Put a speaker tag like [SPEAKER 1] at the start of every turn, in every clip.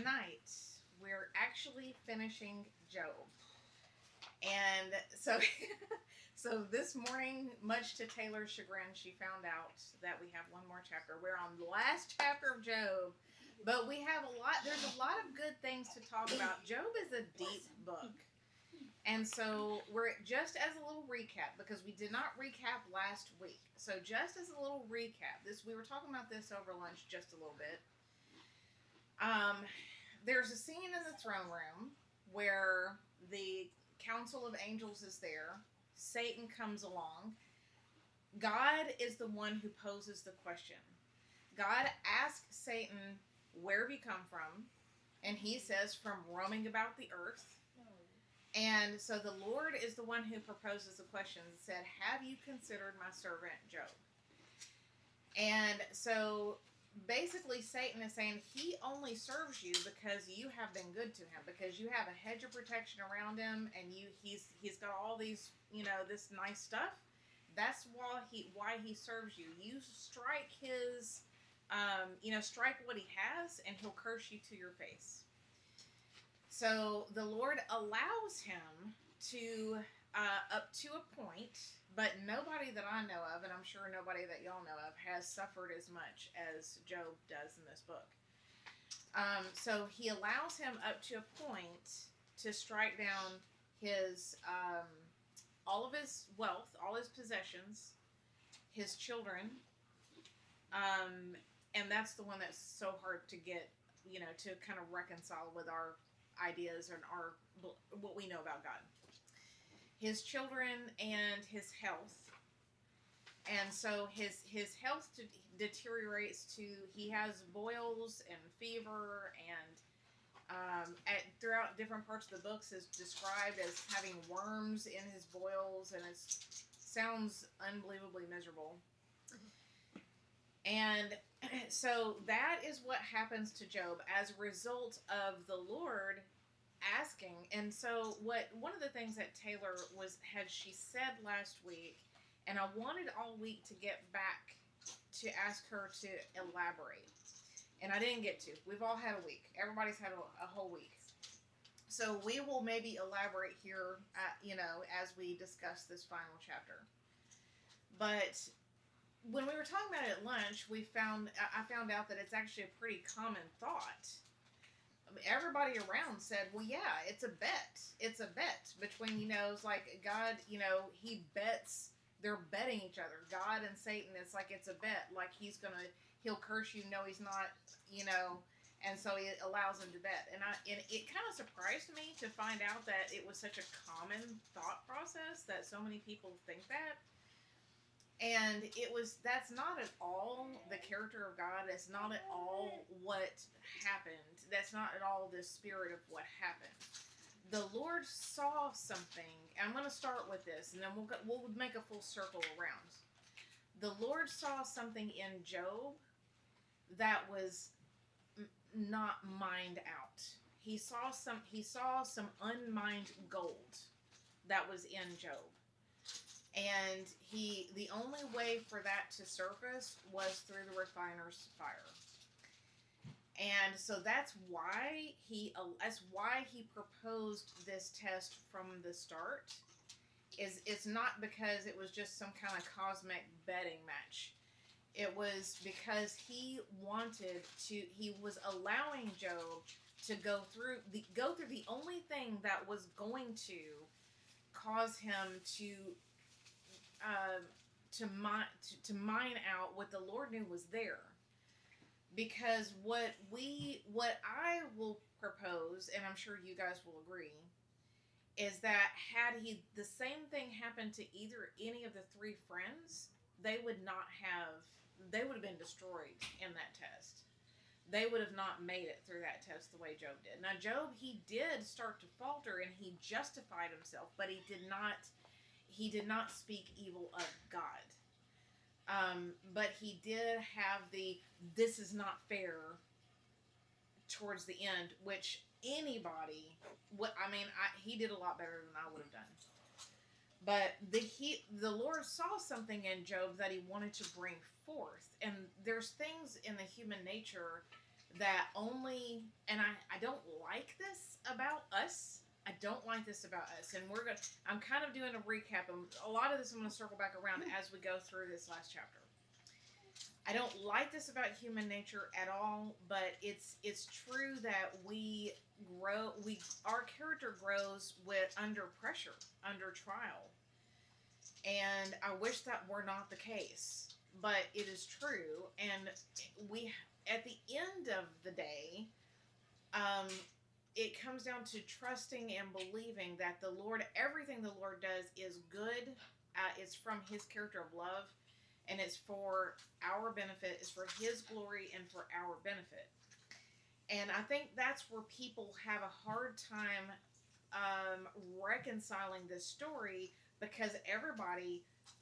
[SPEAKER 1] tonight we're actually finishing Job. And so so this morning, much to Taylor's chagrin, she found out that we have one more chapter. We're on the last chapter of Job, but we have there's a lot of good things to talk about. Job is a deep book. And so we're just as a little recap, because we did not recap last week. So just as a little recap, we were talking about this over lunch just a little bit. There's a scene in the throne room where the council of angels is there. Satan comes along. God is the one who poses the question. God asks Satan, "Where have you come from?" And he says, "From roaming about the earth." And so the Lord is the one who proposes the question and said, "Have you considered my servant Job?" And so basically Satan is saying he only serves you because you have been good to him, because you have a hedge of protection around him, and he's got all these, this nice stuff. That's why he serves you. You strike his strike what he has, and he'll curse you to your face. So the Lord allows him to, up to a point, but nobody that I know of, and I'm sure nobody that y'all know of, has suffered as much as Job does in this book. So he allows him up to a point to strike down his, all of his wealth, all his possessions, his children, and that's the one that's so hard to get, to kind of reconcile with our ideas and what we know about God. His children and his health. And so his health deteriorates to, he has boils and fever, and throughout different parts of the books is described as having worms in his boils, and it sounds unbelievably miserable. And so that is what happens to Job as a result of the Lord asking. And so one of the things that Taylor she said last week, and I wanted all week to get back to ask her to elaborate, and I didn't get to. We've all had a week. Everybody's had a whole week. So we will maybe elaborate here, as we discuss this final chapter. But when we were talking about it at lunch, I found out that it's actually a pretty common thought. Everybody around said, "Well, yeah, it's a bet. It's a bet between, it's like God, he bets, they're betting each other. God and Satan, it's like it's a bet. Like he'll curse you. No, he's not, and so it allows him to bet." And it kind of surprised me to find out that it was such a common thought process, that so many people think that. And that's not at all the character of God. That's not at all what happened. That's not at all the spirit of what happened. The Lord saw something, and I'm going to start with this, and then we'll make a full circle around. The Lord saw something in Job that was not mined out. He saw some unmined gold that was in Job. And the only way for that to surface was through the refiner's fire. And so that's why he proposed this test from the start. It's not because it was just some kind of cosmic betting match. It was because he was allowing Job to go through the only thing that was going to cause him to mine out what the Lord knew was there. Because what I will propose, and I'm sure you guys will agree, is that had the same thing happened to any of the three friends, they would have been destroyed in that test. They would have not made it through that test the way Job did. Now Job, he did start to falter, and he justified himself, but he did not speak evil of God. But he did have this is not fair towards the end, which anybody, he did a lot better than I would have done. But the Lord saw something in Job that he wanted to bring forth. And there's things in the human nature that only, and I don't like this about us. I don't like this about us, and I'm kind of doing a recap. A lot of this I'm going to circle back around as we go through this last chapter. I don't like this about human nature at all, but it's true that we grow. Our character grows with under pressure, under trial, and I wish that were not the case, but it is true. And we, at the end of the day, um, it comes down to trusting and believing that the Lord, everything the Lord does is good. It's from His character of love, and it's for our benefit. It's for His glory and for our benefit. And I think that's where people have a hard time reconciling this story, because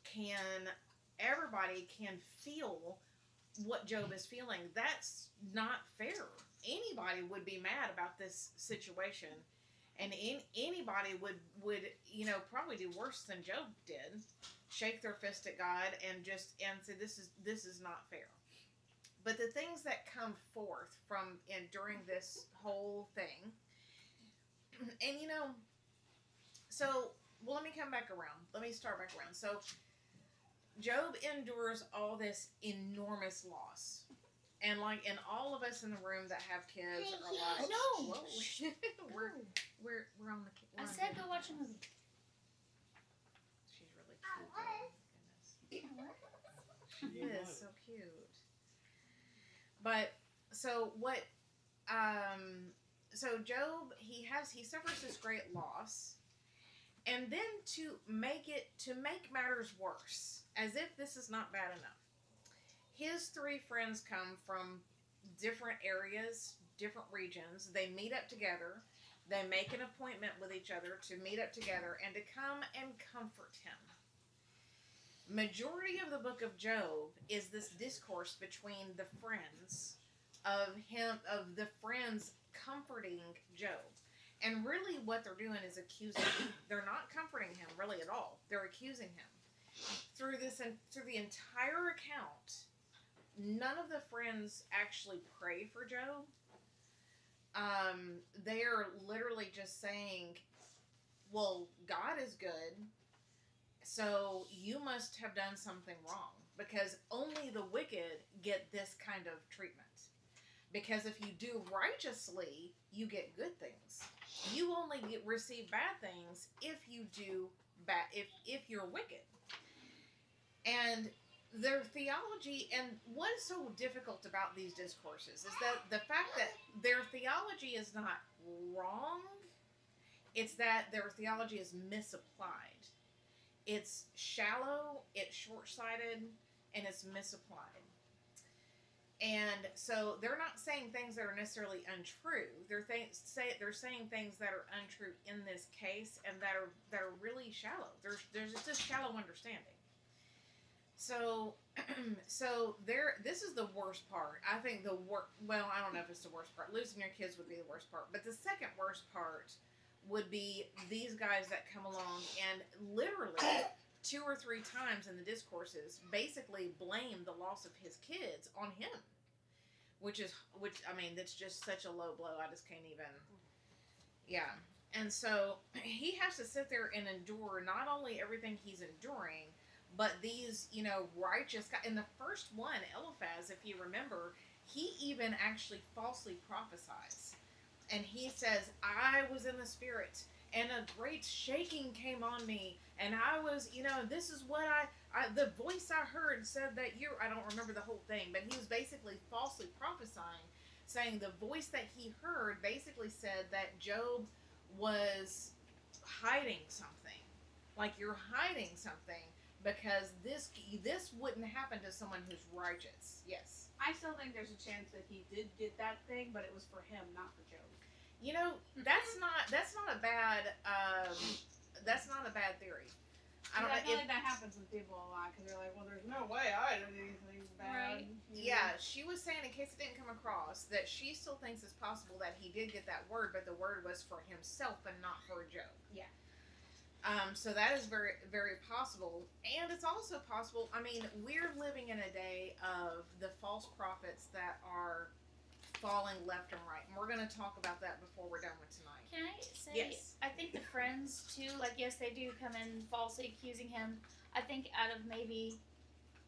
[SPEAKER 1] can everybody can feel what Job is feeling. That's not fair. Anybody would be mad about this situation, and anybody would probably do worse than Job did, shake their fist at God and say this is not fair. But the things that come forth from and during this whole thing, and so let me come back around. Let me start back around. So Job endures all this enormous loss. And all of us in the room that have kids are like,
[SPEAKER 2] no,
[SPEAKER 1] we're on the.
[SPEAKER 2] I said go watch a movie.
[SPEAKER 1] She's really cute. Oh, goodness. She is so cute. But so what? So Job, he suffers this great loss, and then to make matters worse, as if this is not bad enough, his three friends come from different areas, different regions. They meet up together. They make an appointment with each other to meet up together and to come and comfort him. Majority of the book of Job is this discourse between the friends of the friends comforting Job. And really what they're doing is accusing him. They're not comforting him really at all. They're accusing him. Through the entire account, none of the friends actually pray for Job. They are literally just saying, well, God is good, so you must have done something wrong, because only the wicked get this kind of treatment. Because if you do righteously, you get good things. You only receive bad things if you do bad, if you're wicked. And their theology, and what is so difficult about these discourses is that the fact that their theology is not wrong, it's that their theology is misapplied. It's shallow, it's short-sighted, and it's misapplied. And so they're not saying things that are necessarily untrue. They're saying things that are untrue in this case, and that are really shallow. There's just a shallow understanding. So this is the worst part. I think well, I don't know if it's the worst part. Losing your kids would be the worst part. But the second worst part would be these guys that come along and literally 2 or 3 times in the discourses basically blame the loss of his kids on him. Which I mean, that's just such a low blow. I just can't even. Yeah. And so he has to sit there and endure not only everything he's enduring, but these, righteous guys. In the first one, Eliphaz, if you remember, he even actually falsely prophesies. And he says, I was in the spirit, and a great shaking came on me, and I was, this is what the voice I heard said that I don't remember the whole thing, but he was basically falsely prophesying, saying the voice that he heard basically said that Job was hiding something. Like, you're hiding something. Because this wouldn't happen to someone who's righteous. Yes.
[SPEAKER 3] I still think there's a chance that he did get that thing, but it was for him, not for Job.
[SPEAKER 1] That's not a bad theory.
[SPEAKER 3] I feel like that happens with people a lot, because they're like, well, there's no way I did anything bad.
[SPEAKER 2] Right.
[SPEAKER 1] Yeah, she was saying, in case it didn't come across, that she still thinks it's possible that he did get that word, but the word was for himself and not for Job.
[SPEAKER 3] Yeah.
[SPEAKER 1] So that is very, very possible. And it's also possible, I mean, we're living in a day of the false prophets that are falling left and right. And we're going to talk about that before we're done with tonight.
[SPEAKER 2] Can I say,
[SPEAKER 1] yes.
[SPEAKER 2] I think the friends, too, like, yes, they do come in falsely accusing him. I think out of maybe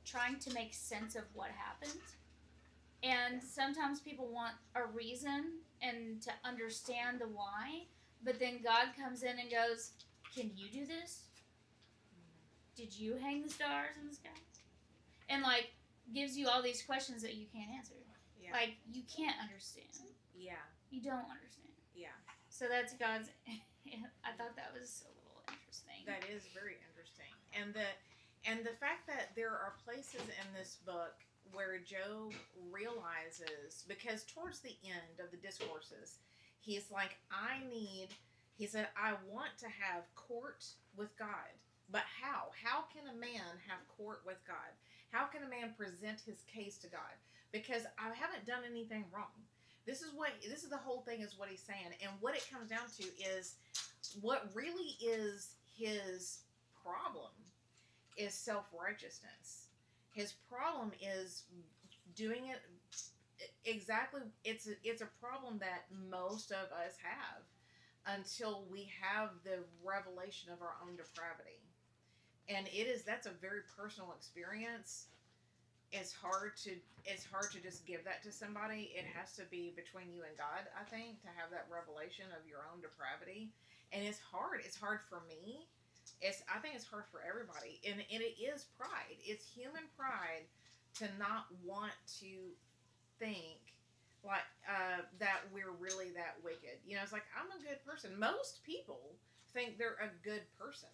[SPEAKER 2] trying to make sense of what happened. And sometimes people want a reason and to understand the why, but then God comes in and goes, can you do this? Did you hang the stars in the sky? And, like, gives you all these questions that you can't answer.
[SPEAKER 1] Yeah.
[SPEAKER 2] Like, you can't understand.
[SPEAKER 1] Yeah.
[SPEAKER 2] You don't understand.
[SPEAKER 1] Yeah.
[SPEAKER 2] So that's God's... I thought that was a little interesting.
[SPEAKER 1] That is very interesting. And the fact that there are places in this book where Job realizes, because towards the end of the discourses, he's like, he said, I want to have court with God. But how? How can a man have court with God? How can a man present his case to God? Because I haven't done anything wrong. This is the whole thing is what he's saying. And what it comes down to is what really is his problem is self-righteousness. His problem is doing it exactly. It's a problem that most of us have until we have the revelation of our own depravity. And that's a very personal experience. It's hard to just give that to somebody. It has to be between you and God, I think, to have that revelation of your own depravity. And it's hard. It's hard for me. I think it's hard for everybody. And it is pride. It's human pride to not want to think like that we're really that wicked. You know, it's like, I'm a good person. Most people think they're a good person.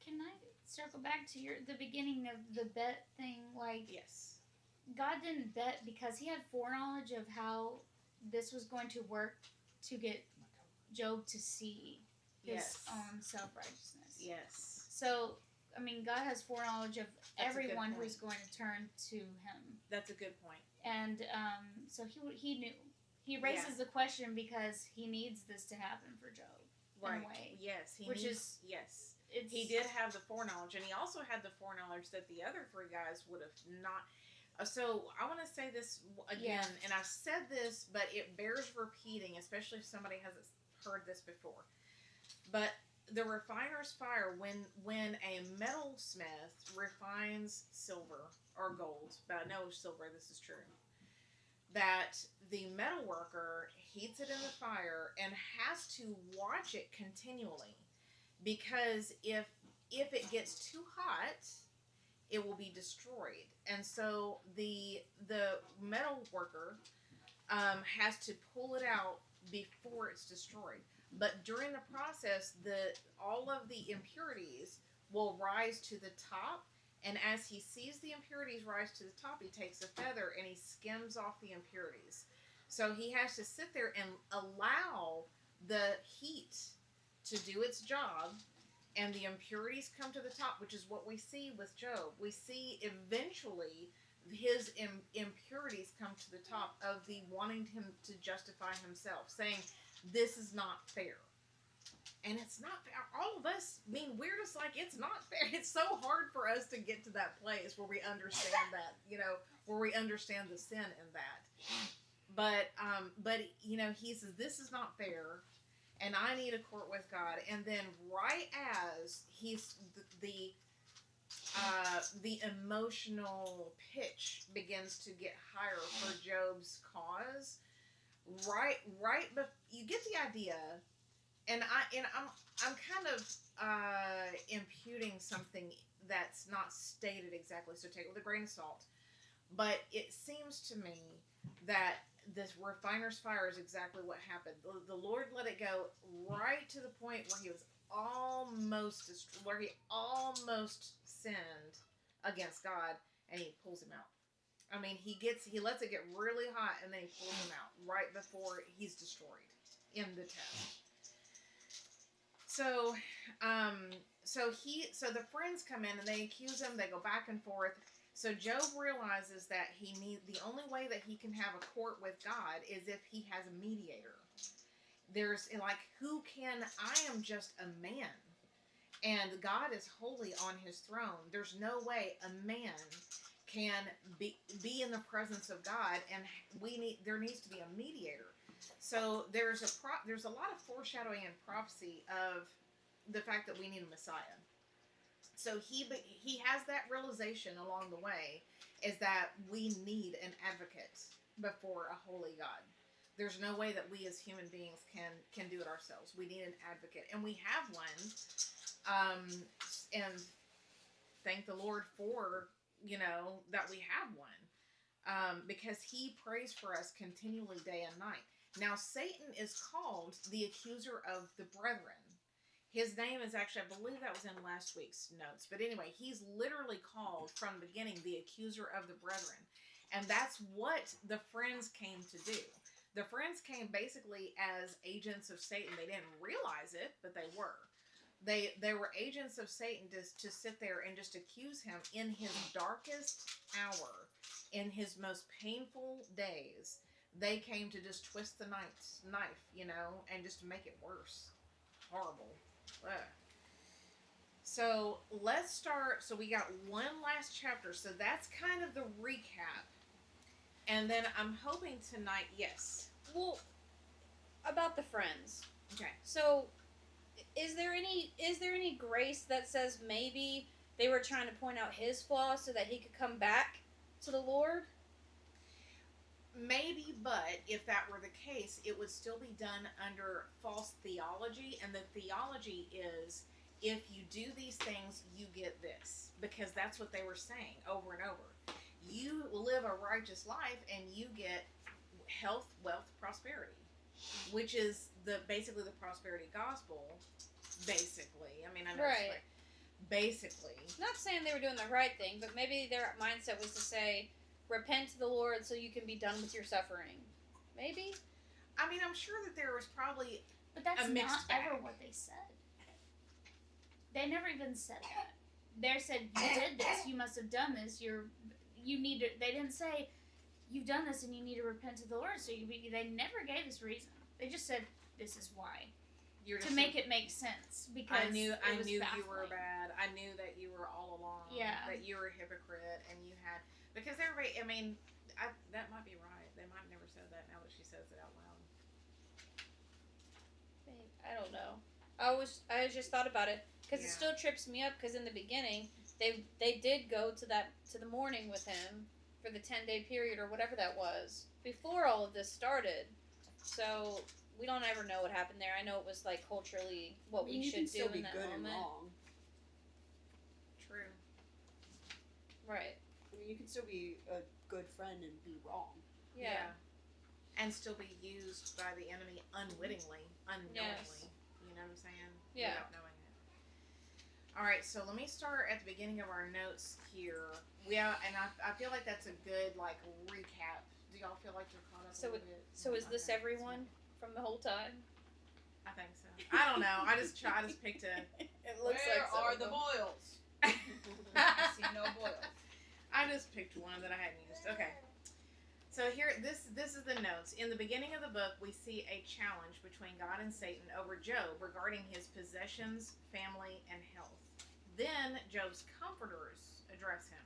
[SPEAKER 2] Can I circle back to the beginning of the bet thing? Like,
[SPEAKER 1] yes,
[SPEAKER 2] God didn't bet because he had foreknowledge of how this was going to work to get Job to see his own self-righteousness.
[SPEAKER 1] Yes.
[SPEAKER 2] So, I mean, God has foreknowledge of
[SPEAKER 1] That's
[SPEAKER 2] everyone who's going to turn to him.
[SPEAKER 1] That's a good point.
[SPEAKER 2] And so he knew. He raises the question because he needs this to happen for Job.
[SPEAKER 1] Right.
[SPEAKER 2] In a way.
[SPEAKER 1] Yes. Yes. He did have the foreknowledge, and he also had the foreknowledge that the other three guys would have not. So I want to say this again, and I've said this, but it bears repeating, especially if somebody hasn't heard this before. But the refiner's fire, when a metalsmith refines silver or gold, but I know silver, this is true, that the metal worker heats it in the fire and has to watch it continually, because if it gets too hot, it will be destroyed. And so the metal worker has to pull it out before it's destroyed. But during the process, all of the impurities will rise to the top, and as he sees the impurities rise to the top, he takes a feather and he skims off the impurities. So he has to sit there and allow the heat to do its job, and the impurities come to the top, which is what we see with Job. We see eventually his impurities come to the top of the wanting him to justify himself, saying, this is not fair. And it's not fair. All of us, we're just like, it's not fair. It's so hard for us to get to that place where we understand that, where we understand the sin in that. But he says, this is not fair, and I need a court with God. And then right as he's the emotional pitch begins to get higher for Job's cause, you get the idea, and I'm kind of imputing something that's not stated exactly, so take it with a grain of salt. But it seems to me that this refiner's fire is exactly what happened. The Lord let it go right to the point where he was where he almost sinned against God, and he pulls him out. He lets it get really hot, and then he pulls him out right before he's destroyed in the test. So the friends come in and they accuse him. They go back and forth. So Job realizes that the only way that he can have a court with God is if he has a mediator. I am just a man, and God is holy on his throne. There's no way a man can be in the presence of God, and there needs to be a mediator. So there's a lot of foreshadowing and prophecy of the fact that we need a Messiah. So he has that realization along the way, is that we need an advocate before a holy God. There's no way that we as human beings can do it ourselves. We need an advocate, and we have one. And thank the Lord for, that we have one, because he prays for us continually day and night. Now, Satan is called the accuser of the brethren. His name is actually, I believe that was in last week's notes. But anyway, he's literally called from the beginning the accuser of the brethren. And that's what the friends came to do. The friends came basically as agents of Satan. They didn't realize it, but they were. They were agents of Satan to sit there and just accuse him in his darkest hour, in his most painful days. They came to just twist the knife, and just to make it worse. Horrible. Ugh. So let's start. So we got one last chapter. So that's kind of the recap. And then I'm hoping tonight, yes.
[SPEAKER 4] Well, about the friends.
[SPEAKER 1] Okay.
[SPEAKER 4] So, is there any grace that says maybe they were trying to point out his flaws so that he could come back to the Lord?
[SPEAKER 1] Maybe, but if that were the case, it would still be done under false theology. And the theology is, if you do these things, you get this. Because that's what they were saying over and over. You live a righteous life and you get health, wealth, prosperity. Which is basically the prosperity gospel. Basically. I mean, I know
[SPEAKER 4] right.
[SPEAKER 1] It's like, basically.
[SPEAKER 4] Not saying they were doing the right thing, but maybe their mindset was to say, repent to the Lord so you can be done with your suffering. Maybe?
[SPEAKER 1] I mean, I'm sure that there was probably
[SPEAKER 2] But that's
[SPEAKER 1] a mixed
[SPEAKER 2] not
[SPEAKER 1] bag.
[SPEAKER 2] ever what they said. They never even said that. They said, you did this, you must have done this, you need to, they didn't say, you've done this and you need to repent to the Lord, so they never gave us reason. They just said, this is why. To make it make sense, because
[SPEAKER 1] I knew you were
[SPEAKER 2] baffling.
[SPEAKER 1] bad. I knew that you were all along.
[SPEAKER 2] Yeah.
[SPEAKER 1] That you were a hypocrite, and you had, because everybody. I mean, that might be right. They might have never said that. Now that she says it out loud.
[SPEAKER 4] I don't know. I just thought about it because it
[SPEAKER 1] Yeah.
[SPEAKER 4] still trips me up because in the beginning they did go to the morning with him for the 10-day period or whatever that was before all of this started. So we don't ever know what happened there. I know it was like culturally what we should do in that moment.
[SPEAKER 3] wrong.
[SPEAKER 1] True.
[SPEAKER 4] Right.
[SPEAKER 3] I mean, you can still be a good friend and be wrong.
[SPEAKER 4] Yeah.
[SPEAKER 1] And still be used by the enemy unknowingly.
[SPEAKER 4] Yes.
[SPEAKER 1] You know what I'm saying?
[SPEAKER 4] Yeah.
[SPEAKER 1] Without knowing it. All right, so let me start at the beginning of our notes here. And I feel like that's a good recap. Do y'all feel like you're caught up a little bit?
[SPEAKER 4] So is this
[SPEAKER 1] Okay.
[SPEAKER 4] everyone from the whole time?
[SPEAKER 1] I think so. I don't know. I just picked a.
[SPEAKER 4] It
[SPEAKER 3] Where are the boils? I see no boils.
[SPEAKER 1] I just picked one that I hadn't used. Okay. So here, this is the notes. In the beginning of the book, we see a challenge between God and Satan over Job regarding his possessions, family, and health. Then Job's comforters address him.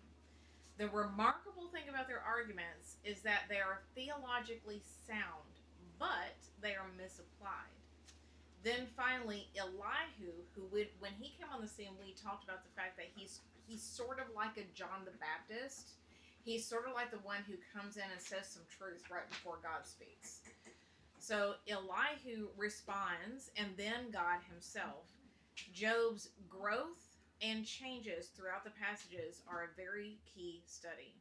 [SPEAKER 1] The remarkable thing about their arguments is that they are theologically sound, but they are misapplied. Then finally, Elihu, when he came on the scene, we talked about the fact that he's sort of like a John the Baptist. He's sort of like the one who comes in and says some truth right before God speaks. So Elihu responds, and then God himself. Job's growth and changes throughout the passages are a very key study.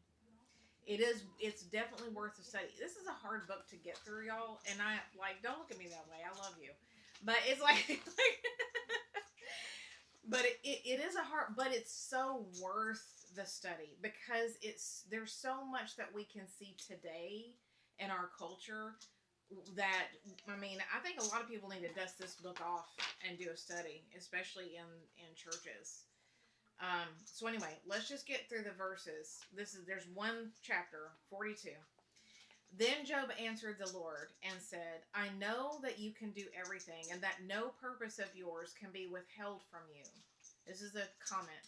[SPEAKER 1] It's definitely worth a study. This is a hard book to get through, y'all, and don't look at me that way. I love you. But it's but it is a hard, but it's so worth the study because there's so much that we can see today in our culture that, I mean, I think a lot of people need to dust this book off and do a study, especially in churches. So anyway, let's just get through the verses. There's one chapter, 42. Then Job answered the Lord and said, I know that you can do everything and that no purpose of yours can be withheld from you. This is a comment.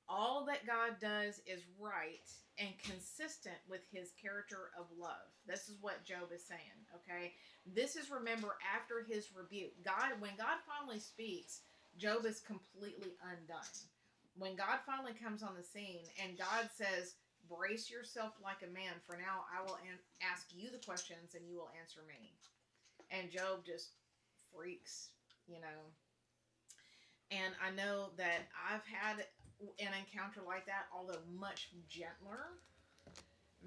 [SPEAKER 1] All that God does is right and consistent with his character of love. This is what Job is saying, okay? This is, remember, after his rebuke. When God finally speaks, Job is completely undone. When God finally comes on the scene and God says, brace yourself like a man, for now I will ask you the questions and you will answer me. And Job just freaks, you know. And I know that I've had an encounter like that, although much gentler.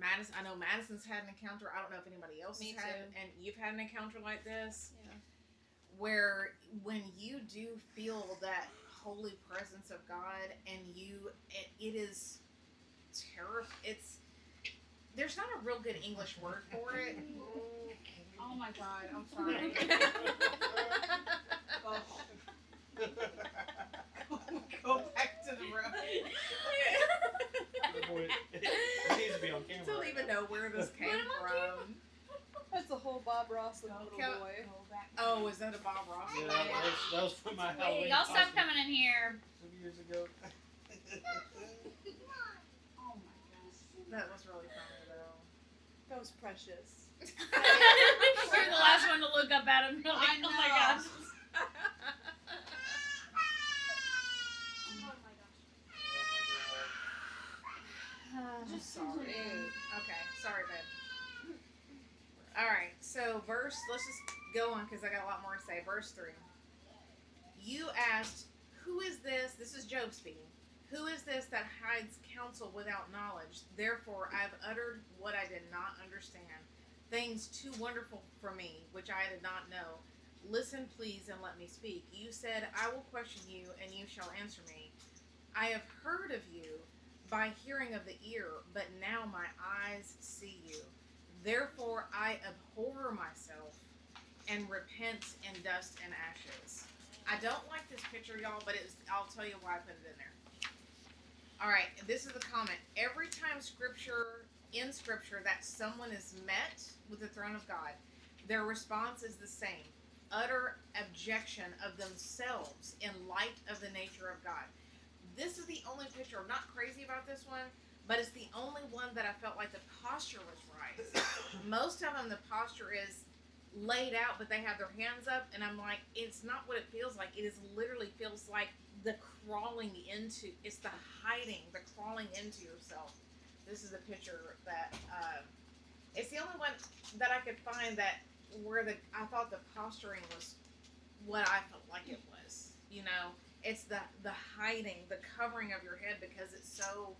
[SPEAKER 1] I know Madison's had an encounter. I don't know if anybody else
[SPEAKER 4] Me
[SPEAKER 1] has had,
[SPEAKER 4] too.
[SPEAKER 1] and you've had an encounter like this,
[SPEAKER 4] Yeah.
[SPEAKER 1] where when you do feel that holy presence of God, and it is terrifying. There's not a real good English word for it.
[SPEAKER 3] Oh my god, I'm sorry. Oh. Go back to the room.
[SPEAKER 5] It needs to be on
[SPEAKER 1] I
[SPEAKER 5] camera.
[SPEAKER 1] don't even know where this came from.
[SPEAKER 6] That's the whole Bob Ross little
[SPEAKER 1] Can-
[SPEAKER 6] boy.
[SPEAKER 3] Go back.
[SPEAKER 1] Oh, is that a Bob Ross?
[SPEAKER 5] Yeah,
[SPEAKER 1] one?
[SPEAKER 5] that was from my
[SPEAKER 2] Wait,
[SPEAKER 5] Halloween
[SPEAKER 2] y'all stop
[SPEAKER 5] costume
[SPEAKER 2] coming in here.
[SPEAKER 5] some years ago.
[SPEAKER 3] Oh my gosh.
[SPEAKER 1] That was really funny though.
[SPEAKER 6] That was precious.
[SPEAKER 2] You're the last one to look up at him. You're like,
[SPEAKER 3] I
[SPEAKER 2] oh my
[SPEAKER 3] know.
[SPEAKER 2] gosh.
[SPEAKER 3] Oh my gosh.
[SPEAKER 1] Just sorry. Okay, sorry, babe. Alright, so let's just go on because I got a lot more to say. Verse 3. You asked, who is this? This is Job speaking. Who is this that hides counsel without knowledge? Therefore, I've uttered what I did not understand, things too wonderful for me, which I did not know. Listen, please, and let me speak. You said, I will question you, and you shall answer me. I have heard of you by hearing of the ear, but now my eyes see you. Therefore, I abhor myself and repent in dust and ashes. I don't like this picture, y'all, but I'll tell you why I put it in there. All right, this is the comment. Every time in scripture that someone is met with the throne of God, their response is the same. Utter abjection of themselves in light of the nature of God. This is the only picture. I'm not crazy about this one, but it's the only one that I felt like the posture was right. Most of them, the posture is laid out, but they have their hands up, and I'm like, it's not what it feels like. It is literally feels like the crawling into, it's the hiding, the crawling into yourself. This is a picture that, it's the only one that I could find that where I thought the posturing was what I felt like it was. You know, it's the hiding, the covering of your head, because it's so,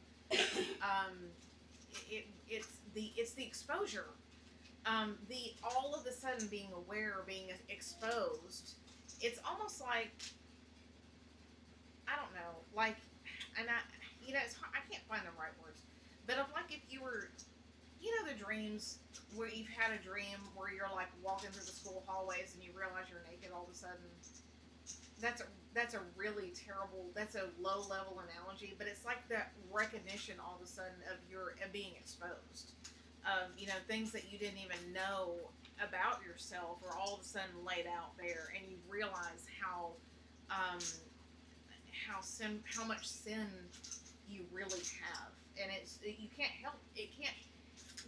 [SPEAKER 1] it's the exposure. The all of a sudden being aware, being exposed. It's almost like, I don't know, like, and it's hard, I can't find the right words, but if you were, the dreams where you've had a dream where you're like walking through the school hallways and you realize you're naked all of a sudden. That's a really terrible, that's a low level analogy, but it's like that recognition all of a sudden of being exposed. Of, things that you didn't even know about yourself are all of a sudden laid out there, and you realize how much sin you really have, and you can't help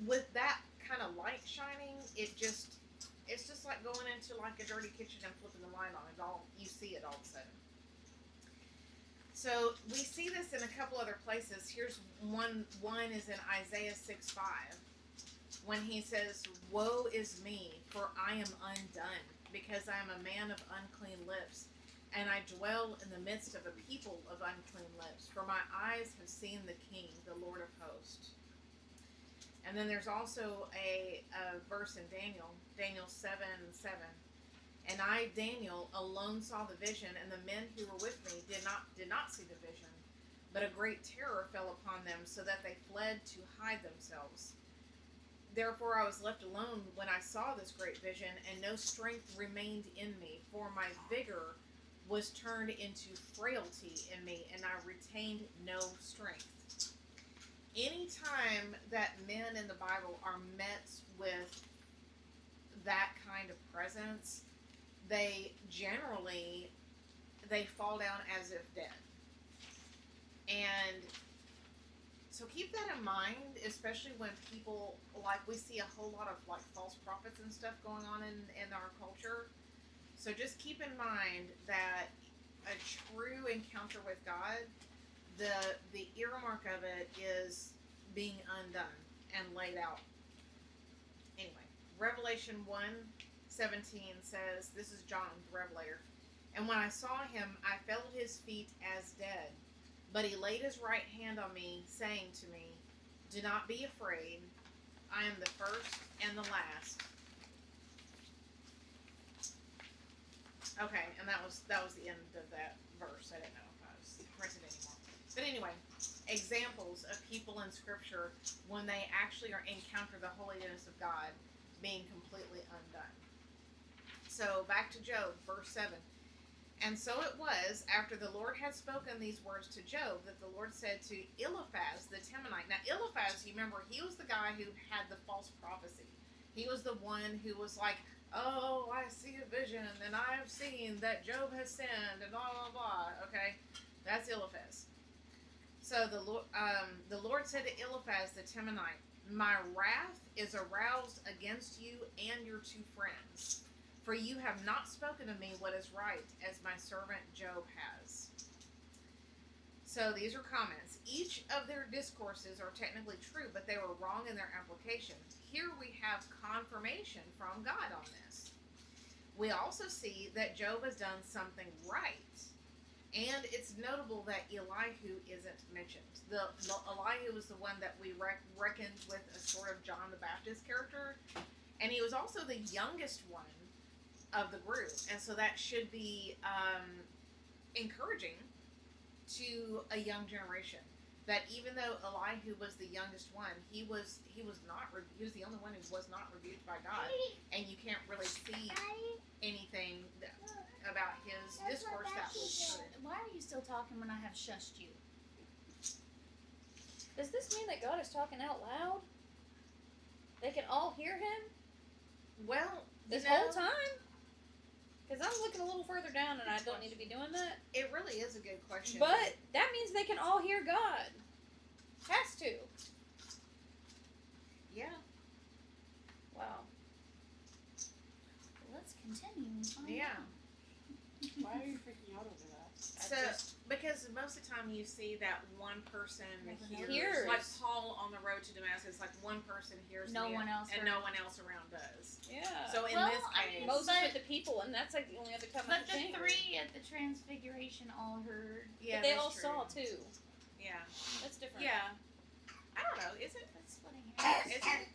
[SPEAKER 1] with that kind of light shining. It's just like going into like a dirty kitchen and flipping the light on. You see it all of a sudden. So we see this in a couple other places. Here's one is in Isaiah 6:5. When he says, woe is me, for I am undone, because I am a man of unclean lips, and I dwell in the midst of a people of unclean lips, for my eyes have seen the King, the Lord of hosts. And then there's also a verse in Daniel 7:7. And I, Daniel, alone saw the vision, and the men who were with me did not see the vision, but a great terror fell upon them, so that they fled to hide themselves. Therefore I was left alone when I saw this great vision, and no strength remained in me, for my vigor was turned into frailty in me, and I retained no strength. Anytime that men in the Bible are met with that kind of presence, they fall down as if dead. And So keep that in mind, especially when people, like, we see a whole lot of like false prophets and stuff going on in our culture. So just keep in mind that a true encounter with God, the earmark of it is being undone and laid out. Anyway, Revelation 1:17 says, this is John the Revelator, and when I saw him, I fell at his feet as dead. But he laid his right hand on me, saying to me, do not be afraid. I am the first and the last. Okay, and that was the end of that verse. I didn't know if I was printed anymore. But anyway, examples of people in Scripture when they actually encounter the holiness of God being completely undone. So back to Job, verse 7. And so it was, after the Lord had spoken these words to Job, that the Lord said to Eliphaz the Temanite. Now, Eliphaz, you remember, he was the guy who had the false prophecy. He was the one who was like, oh, I see a vision, and I have seen that Job has sinned, and blah, blah, blah. Okay? That's Eliphaz. So the Lord said to Eliphaz the Temanite, my wrath is aroused against you and your two friends, for you have not spoken to me what is right, as my servant Job has. So these are comments. Each of their discourses are technically true, but they were wrong in their application. Here we have confirmation from God on this. We also see that Job has done something right. And it's notable that Elihu isn't mentioned. The Elihu is the one that we reckoned with a sort of John the Baptist character. And he was also the youngest one of the group, and so that should be encouraging to a young generation. That even though Elihu was the youngest one, he was the only one who was not rebuked by God, and you can't really see anything about his discourse that was good.
[SPEAKER 2] Why are you still talking when I have shushed you?
[SPEAKER 4] Does this mean that God is talking out loud? They can all hear him
[SPEAKER 1] Well,
[SPEAKER 4] this whole time? Because I'm looking a little further down and I don't need to be doing that.
[SPEAKER 1] It really is a good question.
[SPEAKER 4] But that means they can all hear God. Has to.
[SPEAKER 1] Yeah.
[SPEAKER 4] Wow.
[SPEAKER 2] Let's continue.
[SPEAKER 1] Yeah.
[SPEAKER 3] Why are you freaking out over that?
[SPEAKER 1] So, because most of the time you see that one person hears,
[SPEAKER 4] Hears.
[SPEAKER 1] like Paul on the road to Damascus, like one person hears
[SPEAKER 2] No
[SPEAKER 1] me
[SPEAKER 2] one else
[SPEAKER 1] and
[SPEAKER 2] heard.
[SPEAKER 1] no one else around does.
[SPEAKER 4] Yeah.
[SPEAKER 1] So in
[SPEAKER 2] Well,
[SPEAKER 1] this
[SPEAKER 2] I
[SPEAKER 1] case,
[SPEAKER 2] mean,
[SPEAKER 4] Moses
[SPEAKER 2] But-
[SPEAKER 4] with the people, and that's like the only other time I
[SPEAKER 2] But the
[SPEAKER 4] think.
[SPEAKER 2] three at the Transfiguration all heard.
[SPEAKER 1] yeah,
[SPEAKER 4] But they
[SPEAKER 1] that's
[SPEAKER 4] all
[SPEAKER 1] true.
[SPEAKER 4] saw too.
[SPEAKER 1] Yeah,
[SPEAKER 4] That's different.
[SPEAKER 1] yeah. I don't know. Is it?
[SPEAKER 2] That's splitting hairs.
[SPEAKER 1] Is it?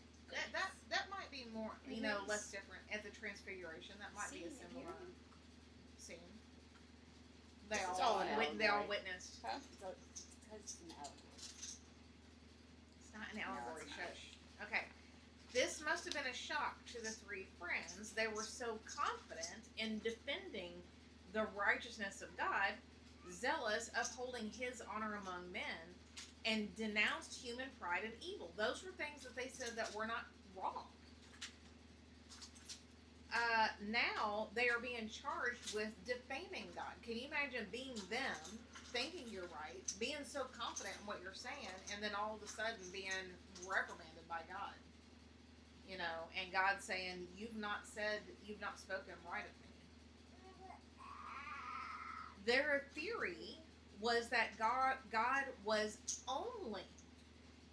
[SPEAKER 1] That might be more,
[SPEAKER 2] It is.
[SPEAKER 1] less different at the Transfiguration. That might be a
[SPEAKER 2] See,
[SPEAKER 1] similar
[SPEAKER 2] yeah.
[SPEAKER 1] scene. They
[SPEAKER 3] It's
[SPEAKER 1] all
[SPEAKER 3] all an
[SPEAKER 1] they all
[SPEAKER 3] allegory.
[SPEAKER 1] witnessed.
[SPEAKER 3] It's an allegory.
[SPEAKER 1] It's not an allegory, shush. Okay. This must have been a shock to the three friends. They were so confident in defending the righteousness of God, zealous, upholding his honor among men, and denounced human pride and evil. Those were things that they said that were not wrong. Now they are being charged with defaming God. Can you imagine being them, thinking you're right, being so confident in what you're saying, and then all of a sudden being reprimanded by God? You know, and God saying, you've not spoken right of me. Their theory was that God was only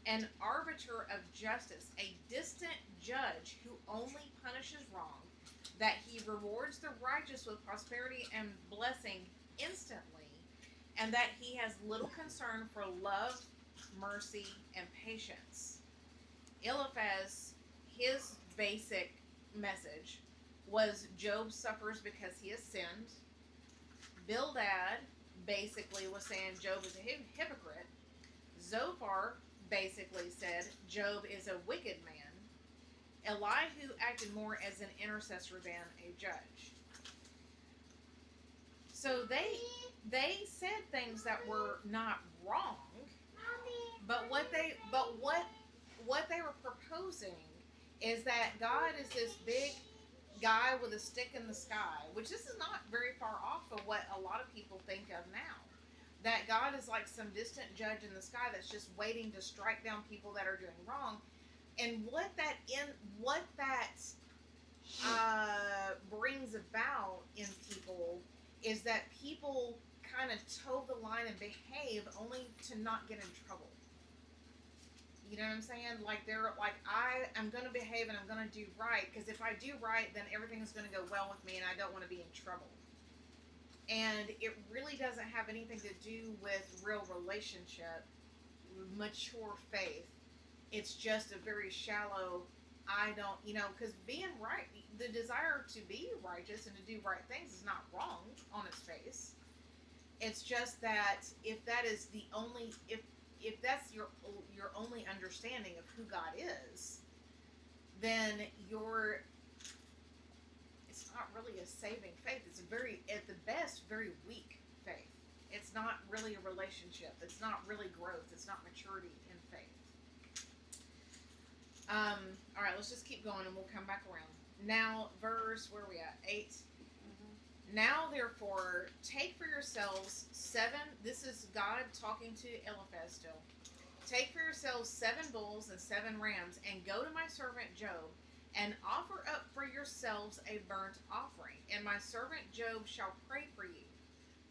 [SPEAKER 1] an arbiter of justice, a distant judge who only punishes wrong, that he rewards the righteous with prosperity and blessing instantly, and that he has little concern for love, mercy, and patience. Eliphaz, his basic message was Job suffers because he has sinned. Bildad basically was saying Job is a hypocrite. Zophar basically said Job is a wicked man. Elihu acted more as an intercessor than a judge. So they said things that were not wrong, but what they were proposing is that God is this big guy with a stick in the sky, which this is not very far off of what a lot of people think of now. that God is like some distant judge in the sky that's just waiting to strike down people that are doing wrong. And what that brings about in people is that people kind of toe the line and behave only to not get in trouble. You know what I'm saying? Like they're like, I'm going to behave and I'm going to do right, because if I do right, then everything's going to go well with me and I don't want to be in trouble. And it really doesn't have anything to do with real relationship, mature faith. It's just a very shallow, because being right, the desire to be righteous and to do right things is not wrong on its face. It's just that if that is the only, if that's your only understanding of who God is, then it's not really a saving faith. It's a very, at the best, very weak faith. It's not really a relationship. It's not really growth. It's not maturity in faith. All right, let's just keep going and we'll come back around. Now, where are we at? 8.
[SPEAKER 4] Mm-hmm.
[SPEAKER 1] Now, therefore, take for yourselves 7. This is God talking to Eliphaz still. Take for yourselves 7 bulls and 7 rams, and go to my servant Job, and offer up for yourselves a burnt offering. And my servant Job shall pray for you.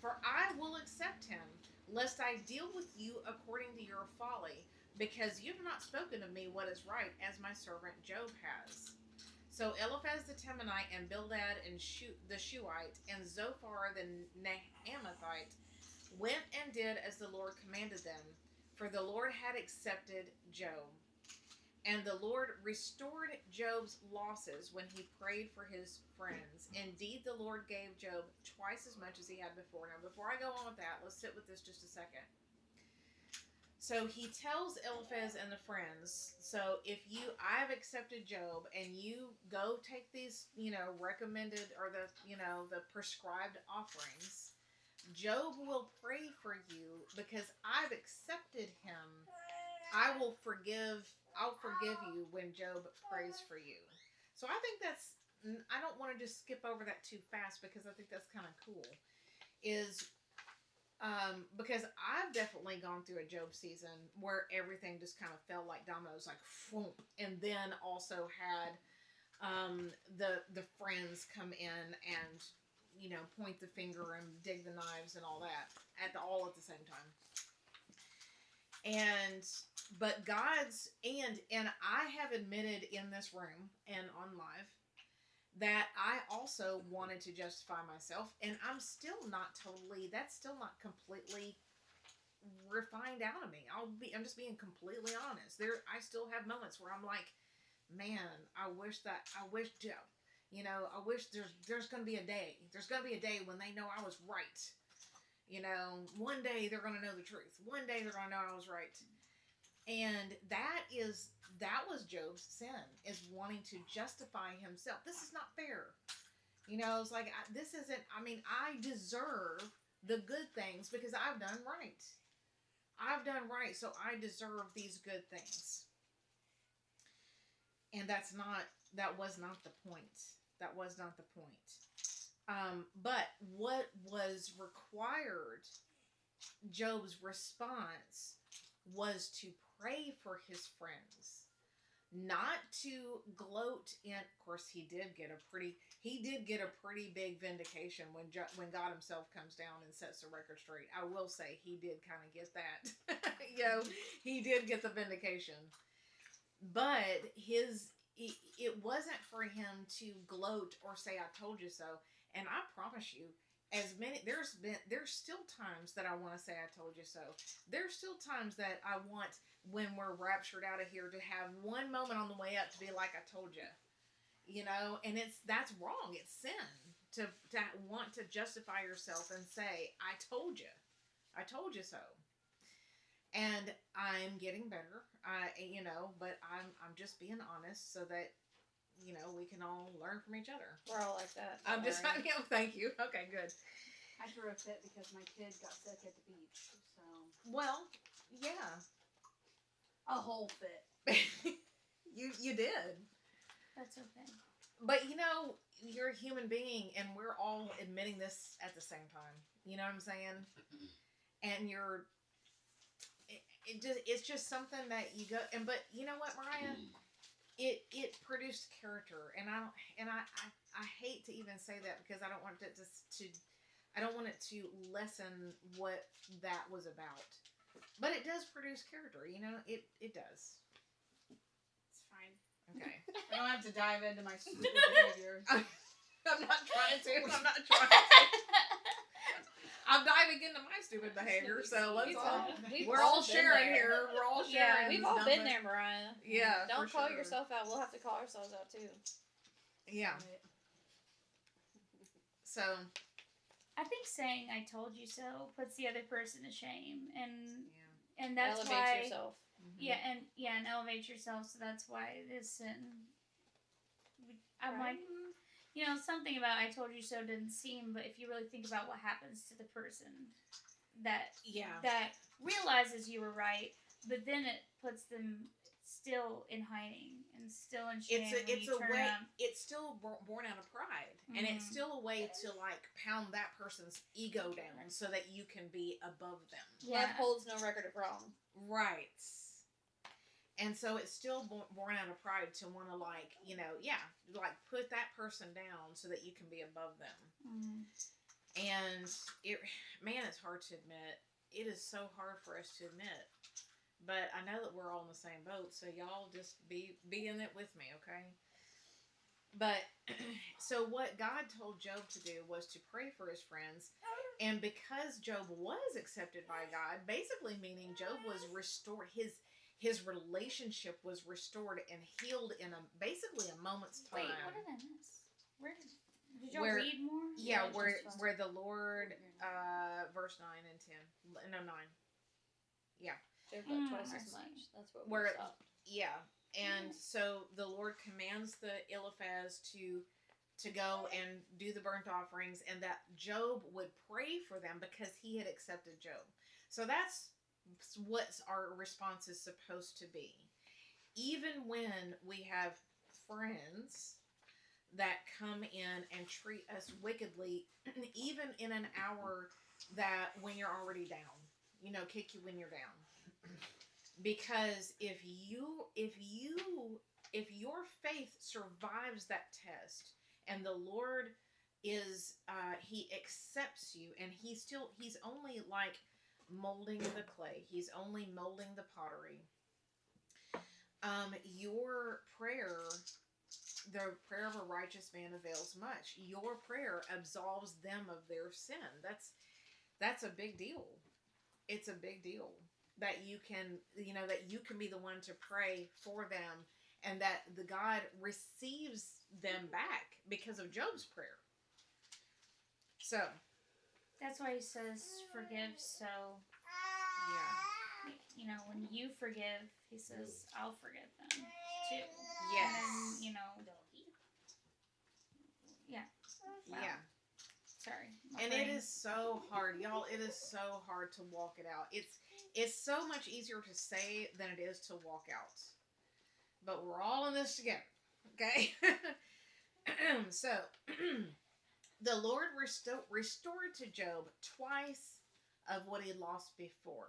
[SPEAKER 1] For I will accept him, lest I deal with you according to your folly, because you have not spoken of me what is right, as my servant Job has. So Eliphaz the Temanite, and Bildad and the Shuhite, and Zophar the Naamathite went and did as the Lord commanded them, for the Lord had accepted Job. And the Lord restored Job's losses when he prayed for his friends. Indeed, the Lord gave Job twice as much as he had before. Now, before I go on with that, let's sit with this just a second. So he tells Eliphaz and the friends, so if I've accepted Job, and you go take these, recommended, or the prescribed offerings, Job will pray for you because I've accepted him. I'll forgive you when Job prays for you. So I think I don't want to just skip over that too fast, because I think that's kind of cool. Because I've definitely gone through a Job season where everything just kind of fell like dominoes, like whoomp, and then also had the friends come in and point the finger and dig the knives and all that all at the same time. But and I have admitted in this room and on live that I also wanted to justify myself, and I'm still not completely refined out of me. I'm just being completely honest. I still have moments where I'm like, man, I wish Joe, I wish there's going to be a day. There's going to be a day when they know I was right. One day they're going to know the truth. One day they're going to know I was right. And that was Job's sin, is wanting to justify himself. This is not fair. It's like, I deserve the good things because I've done right. So I deserve these good things. And that was not the point. That was not the point. But what was required, Job's response, was to pray for his friends, not to gloat in. Of course, he did get a pretty big vindication when God himself comes down and sets the record straight. I will say he did kind of get that. He did get the vindication. But it wasn't for him to gloat or say, I told you so. And I promise you, there's still times that I want to say I told you so. There's still times that I want, when we're raptured out of here, to have one moment on the way up to be like, I told you. And that's wrong. It's sin to want to justify yourself and say, I told you so. And I'm getting better, but I'm just being honest so that, we can all learn from each other.
[SPEAKER 4] We're all like that.
[SPEAKER 1] I'm just, thank you. Okay, good.
[SPEAKER 3] I threw a fit because my kid got sick at the beach, so.
[SPEAKER 1] Well, yeah.
[SPEAKER 3] A whole fit.
[SPEAKER 1] You did.
[SPEAKER 2] That's okay.
[SPEAKER 1] But you're a human being, and we're all admitting this at the same time. You know what I'm saying? and it's just something that you go and but you know what, Mariah, it produced character, and I hate to even say that because I don't want it to I don't want it to lessen what that was about, but it does produce character. You know, it does.
[SPEAKER 3] It's fine.
[SPEAKER 1] Okay.
[SPEAKER 3] I don't have to dive into my stupid behavior.
[SPEAKER 1] I'm not trying to. I'm not trying to. I'm diving into my stupid behavior, so let's all. We're all
[SPEAKER 4] been
[SPEAKER 1] sharing
[SPEAKER 4] there.
[SPEAKER 1] here. We're all
[SPEAKER 2] Yeah,
[SPEAKER 1] sharing.
[SPEAKER 4] We've
[SPEAKER 1] this
[SPEAKER 4] all been
[SPEAKER 1] dumb-
[SPEAKER 4] there, Mariah.
[SPEAKER 1] Yeah.
[SPEAKER 4] Don't
[SPEAKER 1] for
[SPEAKER 4] call
[SPEAKER 1] sure.
[SPEAKER 4] yourself out. We'll have to call ourselves out too.
[SPEAKER 1] Yeah. So.
[SPEAKER 2] I think saying "I told you so" puts the other person to shame,
[SPEAKER 1] Yeah.
[SPEAKER 2] and that's
[SPEAKER 4] Elevates
[SPEAKER 2] why.
[SPEAKER 4] yourself.
[SPEAKER 2] Yeah, and elevate yourself. So that's why it is sin. I'm
[SPEAKER 4] Right.
[SPEAKER 2] like, you know, something about "I told you so" didn't seem, but if you really think about what happens to the person that realizes you were right, but then it puts them still in hiding and still in shame.
[SPEAKER 1] It's
[SPEAKER 2] when
[SPEAKER 1] it's
[SPEAKER 2] you
[SPEAKER 1] a
[SPEAKER 2] turn
[SPEAKER 1] way.
[SPEAKER 2] around.
[SPEAKER 1] It's still born out of pride, and it's
[SPEAKER 2] Mhm.
[SPEAKER 1] still a way to like pound that person's ego down so that you can be above them.
[SPEAKER 2] Yeah.
[SPEAKER 4] Love holds no record of wrong.
[SPEAKER 1] Right. And so it's still born out of pride to want to like like put that person down so that you can be above them.
[SPEAKER 2] Mhm.
[SPEAKER 1] And it's hard to admit. It is so hard for us to admit. But I know that we're all in the same boat, so y'all just be in it with me, okay? But so what God told Job to do was to pray for his friends, and because Job was accepted by God, basically meaning Job was restored, his relationship was restored and healed in basically a moment's time.
[SPEAKER 2] Wait, what did I miss? Where did y'all
[SPEAKER 1] Where-
[SPEAKER 2] read more?
[SPEAKER 1] Yeah,
[SPEAKER 4] Yeah,
[SPEAKER 1] where
[SPEAKER 4] just-
[SPEAKER 1] where the Lord, verse 9 and 10, no 9.
[SPEAKER 4] Job got twice
[SPEAKER 2] I
[SPEAKER 4] as
[SPEAKER 2] see.
[SPEAKER 4] much. That's what
[SPEAKER 1] Where-
[SPEAKER 4] we stopped.
[SPEAKER 1] Yeah, and so the Lord commands the Eliphaz to go and do the burnt offerings, and that Job would pray for them because he had accepted Job. So that's what our response is supposed to be. Even when we have friends that come in and treat us wickedly, even in an hour that when you're already down, kick you when you're down. Because if your faith survives that test and the Lord is he accepts you, and he's only like molding the clay, he's only molding the pottery, your prayer, the prayer of a righteous man avails much. Your prayer absolves them of their sin. That's a big deal. It's a big deal that you can be the one to pray for them, and that the God receives them back because of Job's prayer. So,
[SPEAKER 2] That's why he says forgive. So
[SPEAKER 1] yeah.
[SPEAKER 2] when you forgive, he says I'll forgive them too.
[SPEAKER 1] Yes.
[SPEAKER 2] And then Wow.
[SPEAKER 1] Yeah.
[SPEAKER 2] Sorry. my
[SPEAKER 1] And
[SPEAKER 2] brain.
[SPEAKER 1] it is so hard, y'all. It is so hard to walk it out. It's so much easier to say than it is to walk out. But we're all in this together, okay? So, the Lord restored to Job twice of what he lost before.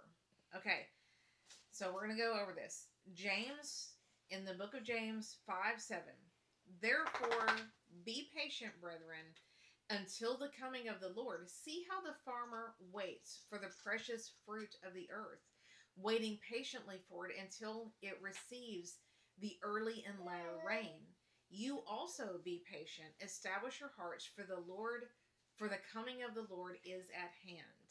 [SPEAKER 1] Okay, so we're going to go over this. James, in the book of James 5:7. Therefore, be patient, brethren, until the coming of the Lord. See how the farmer waits for the precious fruit of the earth, waiting patiently for it until it receives the early and latter rain. You also be patient. Establish your hearts, for the coming of the Lord is at hand.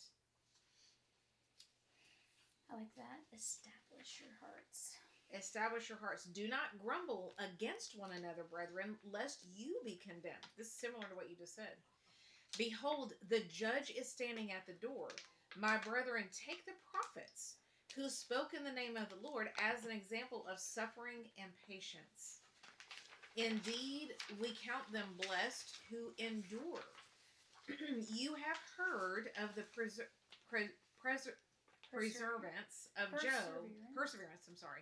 [SPEAKER 2] I like that. Establish your hearts.
[SPEAKER 1] Establish your hearts. Do not grumble against one another, brethren, lest you be condemned. This is similar to what you just said. Behold, the judge is standing at the door. My brethren, take the prophets who spoke in the name of the Lord as an example of suffering and patience. Indeed, we count them blessed who endure. You have heard of the perseverance of Job. Perseverance, I'm sorry.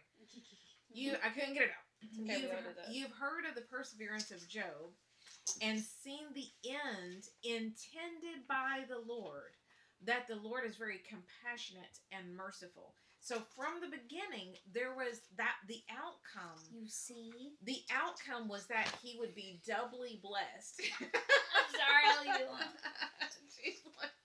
[SPEAKER 1] I couldn't get it out.
[SPEAKER 4] Okay, we loaded it.
[SPEAKER 1] You've heard of the perseverance of Job and seen the end intended by the Lord. that the Lord is very compassionate and merciful. So from the beginning, there was that the outcome.
[SPEAKER 2] You see?
[SPEAKER 1] The outcome was that he would be doubly blessed.
[SPEAKER 2] I'm sorry, Leela.
[SPEAKER 1] She's like-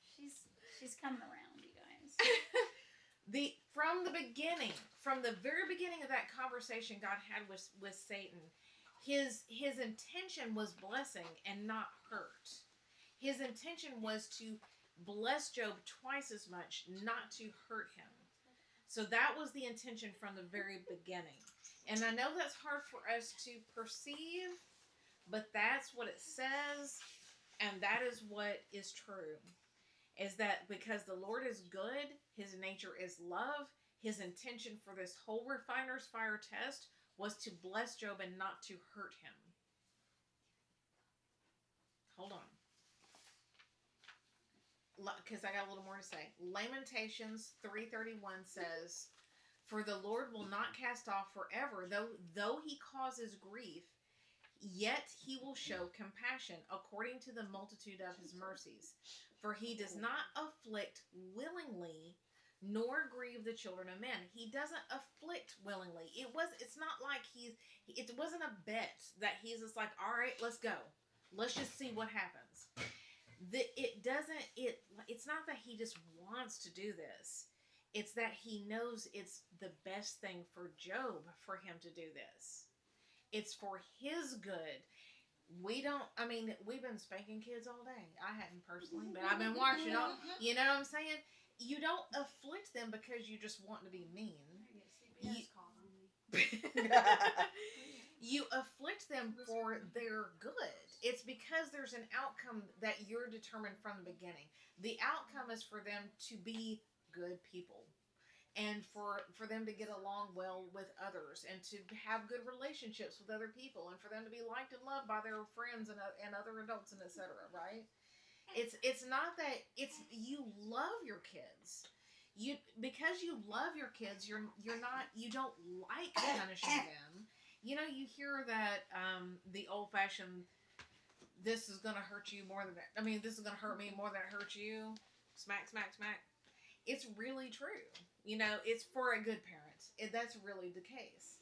[SPEAKER 2] She's coming around, you guys.
[SPEAKER 1] From the beginning, from the very beginning of that conversation God had with Satan, his intention was blessing and not hurt. His intention was to bless Job twice as much, not to hurt him. So that was the intention from the very beginning. And I know that's hard for us to perceive, but that's what it says, and that is what is true. Is that because the Lord is good, his nature is love, his intention for this whole refiner's fire test was to bless Job and not to hurt him. Hold on. Because I got a little more to say. Lamentations 3:31 says, "For the Lord will not cast off forever, though he causes grief, yet he will show compassion according to the multitude of his mercies. For he does not afflict willingly, nor grieve the children of men." He doesn't afflict willingly. It's not like it wasn't a bet that he's just like, all right, let's go. Let's just see what happens. It's not that he just wants to do this. It's that he knows it's the best thing for Job for him to do this. It's for his good. We've been spanking kids all day. I hadn't personally, but I've been watching all, you know what I'm saying? You don't afflict them because you just want to be mean. You afflict them for their good. It's because there's an outcome that you're determined from the beginning. The outcome is for them to be good people. And for them to get along well with others, and to have good relationships with other people, and for them to be liked and loved by their friends and other adults, and etc. Right? It's not that you love your kids. Because you love your kids, you don't like punishing them. You know, you hear that the old fashioned, this is gonna hurt you more than this is gonna hurt me more than it hurts you. Smack, smack, smack. It's really true. You know, it's for a good parent. That's really the case.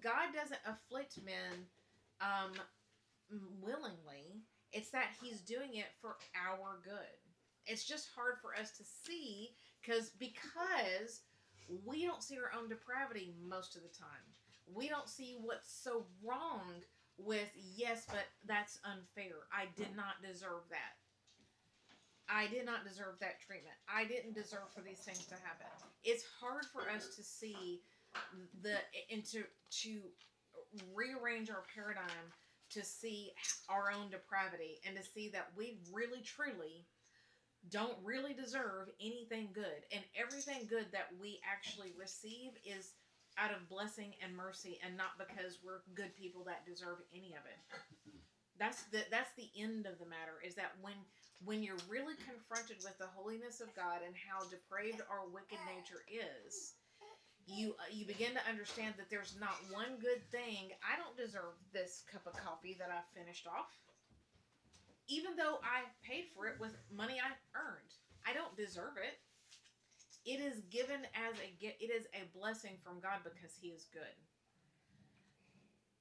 [SPEAKER 1] God doesn't afflict men willingly. It's that he's doing it for our good. It's just hard for us to see because we don't see our own depravity most of the time. We don't see what's so wrong with, yes, but that's unfair. I did not deserve that. I did not deserve that treatment. I didn't deserve for these things to happen. It's hard for us to see to rearrange our paradigm to see our own depravity and to see that we really truly don't really deserve anything good, and everything good that we actually receive is out of blessing and mercy, and not because we're good people that deserve any of it. That's the end of the matter, is that when you're really confronted with the holiness of God and how depraved our wicked nature is, you begin to understand that there's not one good thing. I don't deserve this cup of coffee that I finished off, even though I paid for it with money I earned. I don't deserve it. It is given as it is a blessing from God because he is good.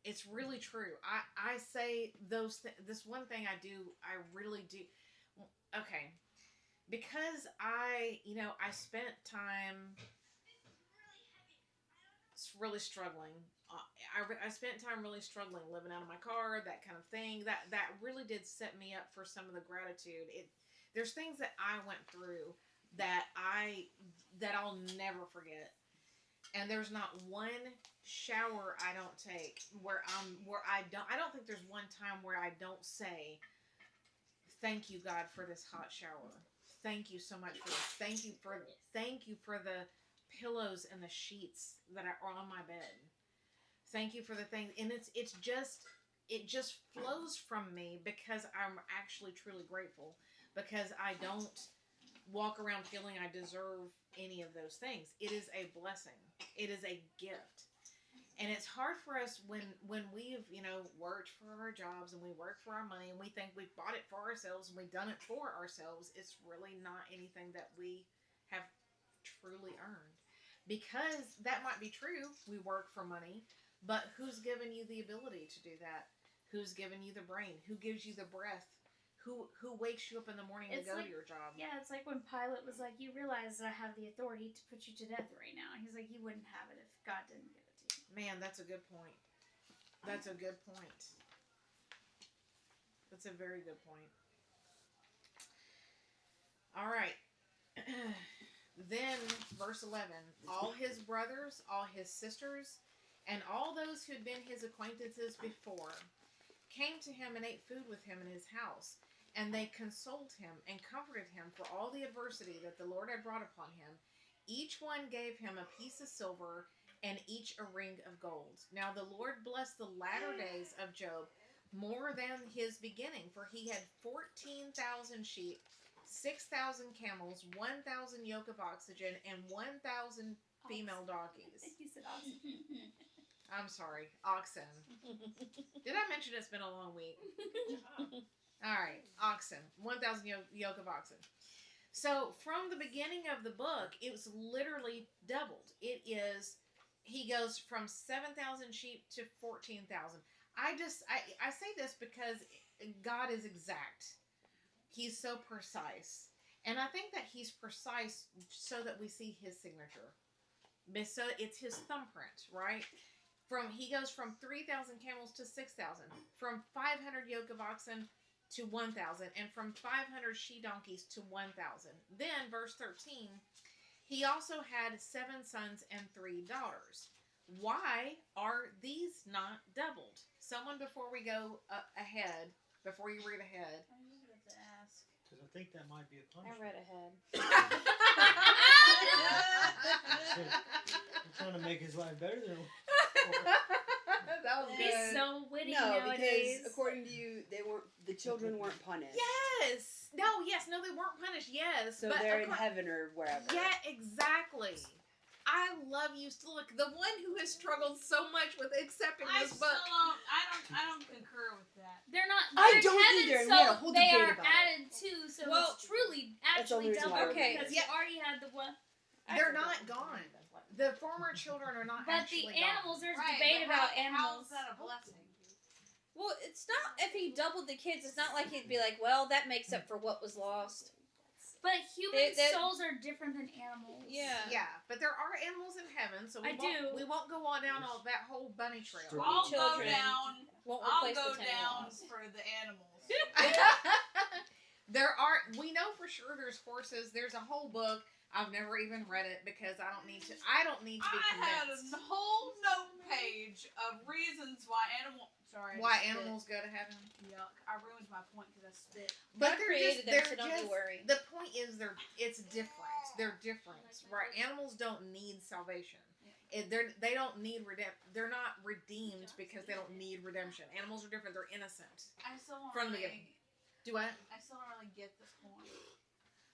[SPEAKER 1] It's really true. I say this one thing I really do. Okay. Because I spent time really struggling. I spent time really struggling, living out of my car, that kind of thing. That really did set me up for some of the gratitude. There's things that I went through that I'll never forget. And there's not one shower I don't take where I don't think there's one time where I don't say, thank you, God, for this hot shower. Thank you so much for this. Thank you for the pillows and the sheets that are on my bed. Thank you for the things. And it just flows from me because I'm actually truly grateful, because I don't walk around feeling I deserve any of those things. It is a blessing. It is a gift. And it's hard for us when we've, worked for our jobs and we work for our money and we think we've bought it for ourselves and we've done it for ourselves. It's really not anything that we have truly earned. Because that might be true, we work for money, but who's given you the ability to do that? Who's given you the brain? Who gives you the breath? Who wakes you up in the morning
[SPEAKER 2] It's
[SPEAKER 1] to go
[SPEAKER 2] like-
[SPEAKER 1] to your job?
[SPEAKER 2] Yeah, it's like when Pilate was like, "You realize that I have the authority to put you to death right now." He's like, "You wouldn't have it if God didn't give it to you."
[SPEAKER 1] Man, that's a good point. That's a good point. That's a very good point. All right. Then, verse 11. All his brothers, all his sisters, and all those who had been his acquaintances before came to him and ate food with him in his house. And they consoled him and comforted him for all the adversity that the Lord had brought upon him. Each one gave him a piece of silver and each a ring of gold. Now the Lord blessed the latter days of Job more than his beginning, for he had 14,000 sheep, 6,000 camels, 1,000 yoke of oxygen, and 1,000 female donkeys.
[SPEAKER 2] He said oxygen.
[SPEAKER 1] I'm sorry, oxen. Did I mention it's been a long week? All right, oxen. 1,000 yoke of oxen. So from the beginning of the book, it was literally doubled. He goes from 7,000 sheep to 14,000. I say this because God is exact. He's so precise. And I think that he's precise so that we see his signature. So it's his thumbprint, right? He goes from 3,000 camels to 6,000. From 500 yoke of oxen to 1,000. And from 500 she-donkeys to 1,000. Then, verse 13, he also had 7 sons and 3 daughters. Why are these not doubled? Someone, before we go ahead, before you read ahead.
[SPEAKER 3] I was about to ask.
[SPEAKER 5] Because I think that might be a
[SPEAKER 4] I
[SPEAKER 5] punishment.
[SPEAKER 4] read ahead.
[SPEAKER 5] I'm trying to make his life better than
[SPEAKER 1] That was
[SPEAKER 2] He's
[SPEAKER 1] good.
[SPEAKER 2] so witty
[SPEAKER 7] No,
[SPEAKER 2] nowadays.
[SPEAKER 7] because according to you, the children weren't punished.
[SPEAKER 1] Yes. No, they weren't punished. Yes.
[SPEAKER 7] So
[SPEAKER 1] but
[SPEAKER 7] they're in
[SPEAKER 1] acco-
[SPEAKER 7] heaven or wherever.
[SPEAKER 1] Yeah, exactly. I love you still. Look, the one who has struggled so much with accepting
[SPEAKER 3] I
[SPEAKER 1] this
[SPEAKER 3] still
[SPEAKER 1] book.
[SPEAKER 3] I don't concur with that.
[SPEAKER 2] They're not.
[SPEAKER 7] I
[SPEAKER 2] they're
[SPEAKER 7] don't
[SPEAKER 2] heaven,
[SPEAKER 7] either, and
[SPEAKER 2] so
[SPEAKER 7] we had a whole
[SPEAKER 2] they
[SPEAKER 7] debate
[SPEAKER 2] are
[SPEAKER 7] about it.
[SPEAKER 2] added to. So
[SPEAKER 4] Well,
[SPEAKER 2] it's truly
[SPEAKER 7] that's the only
[SPEAKER 2] actually
[SPEAKER 7] reason
[SPEAKER 2] double
[SPEAKER 7] why I
[SPEAKER 4] Okay.
[SPEAKER 2] because
[SPEAKER 1] Yeah.
[SPEAKER 2] you already had the one.
[SPEAKER 1] They're not gone. The former children are not
[SPEAKER 2] But
[SPEAKER 1] actually
[SPEAKER 2] the animals,
[SPEAKER 1] gone.
[SPEAKER 2] there's debate
[SPEAKER 3] but
[SPEAKER 2] about
[SPEAKER 3] how
[SPEAKER 2] animals.
[SPEAKER 3] is that a blessing?
[SPEAKER 4] Well, it's not, if he doubled the kids, it's not like he'd be like, well, that makes up for what was lost.
[SPEAKER 2] But human
[SPEAKER 4] They-
[SPEAKER 2] souls are different than animals.
[SPEAKER 4] Yeah.
[SPEAKER 1] Yeah, but there are animals in heaven, so
[SPEAKER 2] I do.
[SPEAKER 1] we won't go on down all that whole bunny trail.
[SPEAKER 5] True.
[SPEAKER 3] I'll
[SPEAKER 4] children.
[SPEAKER 3] go down.
[SPEAKER 4] Won't
[SPEAKER 3] I'll
[SPEAKER 4] replace
[SPEAKER 3] go
[SPEAKER 4] the 10
[SPEAKER 3] down
[SPEAKER 4] laws.
[SPEAKER 3] for the animals.
[SPEAKER 1] We know for sure there's horses. There's a whole book. I've never even read it because I don't need to be
[SPEAKER 3] I had
[SPEAKER 1] convinced.
[SPEAKER 3] a whole note page of reasons why
[SPEAKER 1] Why animals go to heaven.
[SPEAKER 3] Yuck! I ruined my point because I spit.
[SPEAKER 1] But
[SPEAKER 4] God
[SPEAKER 1] they're
[SPEAKER 4] created them,
[SPEAKER 1] they're
[SPEAKER 4] so don't
[SPEAKER 1] just,
[SPEAKER 4] you worry.
[SPEAKER 1] The point is it's different. They're different, right? Animals don't need salvation. They don't need They're not redeemed because they don't need redemption. Animals are different. They're innocent.
[SPEAKER 3] I still don't
[SPEAKER 1] From the
[SPEAKER 3] really.
[SPEAKER 1] beginning. Do what?
[SPEAKER 3] I still don't really get this point.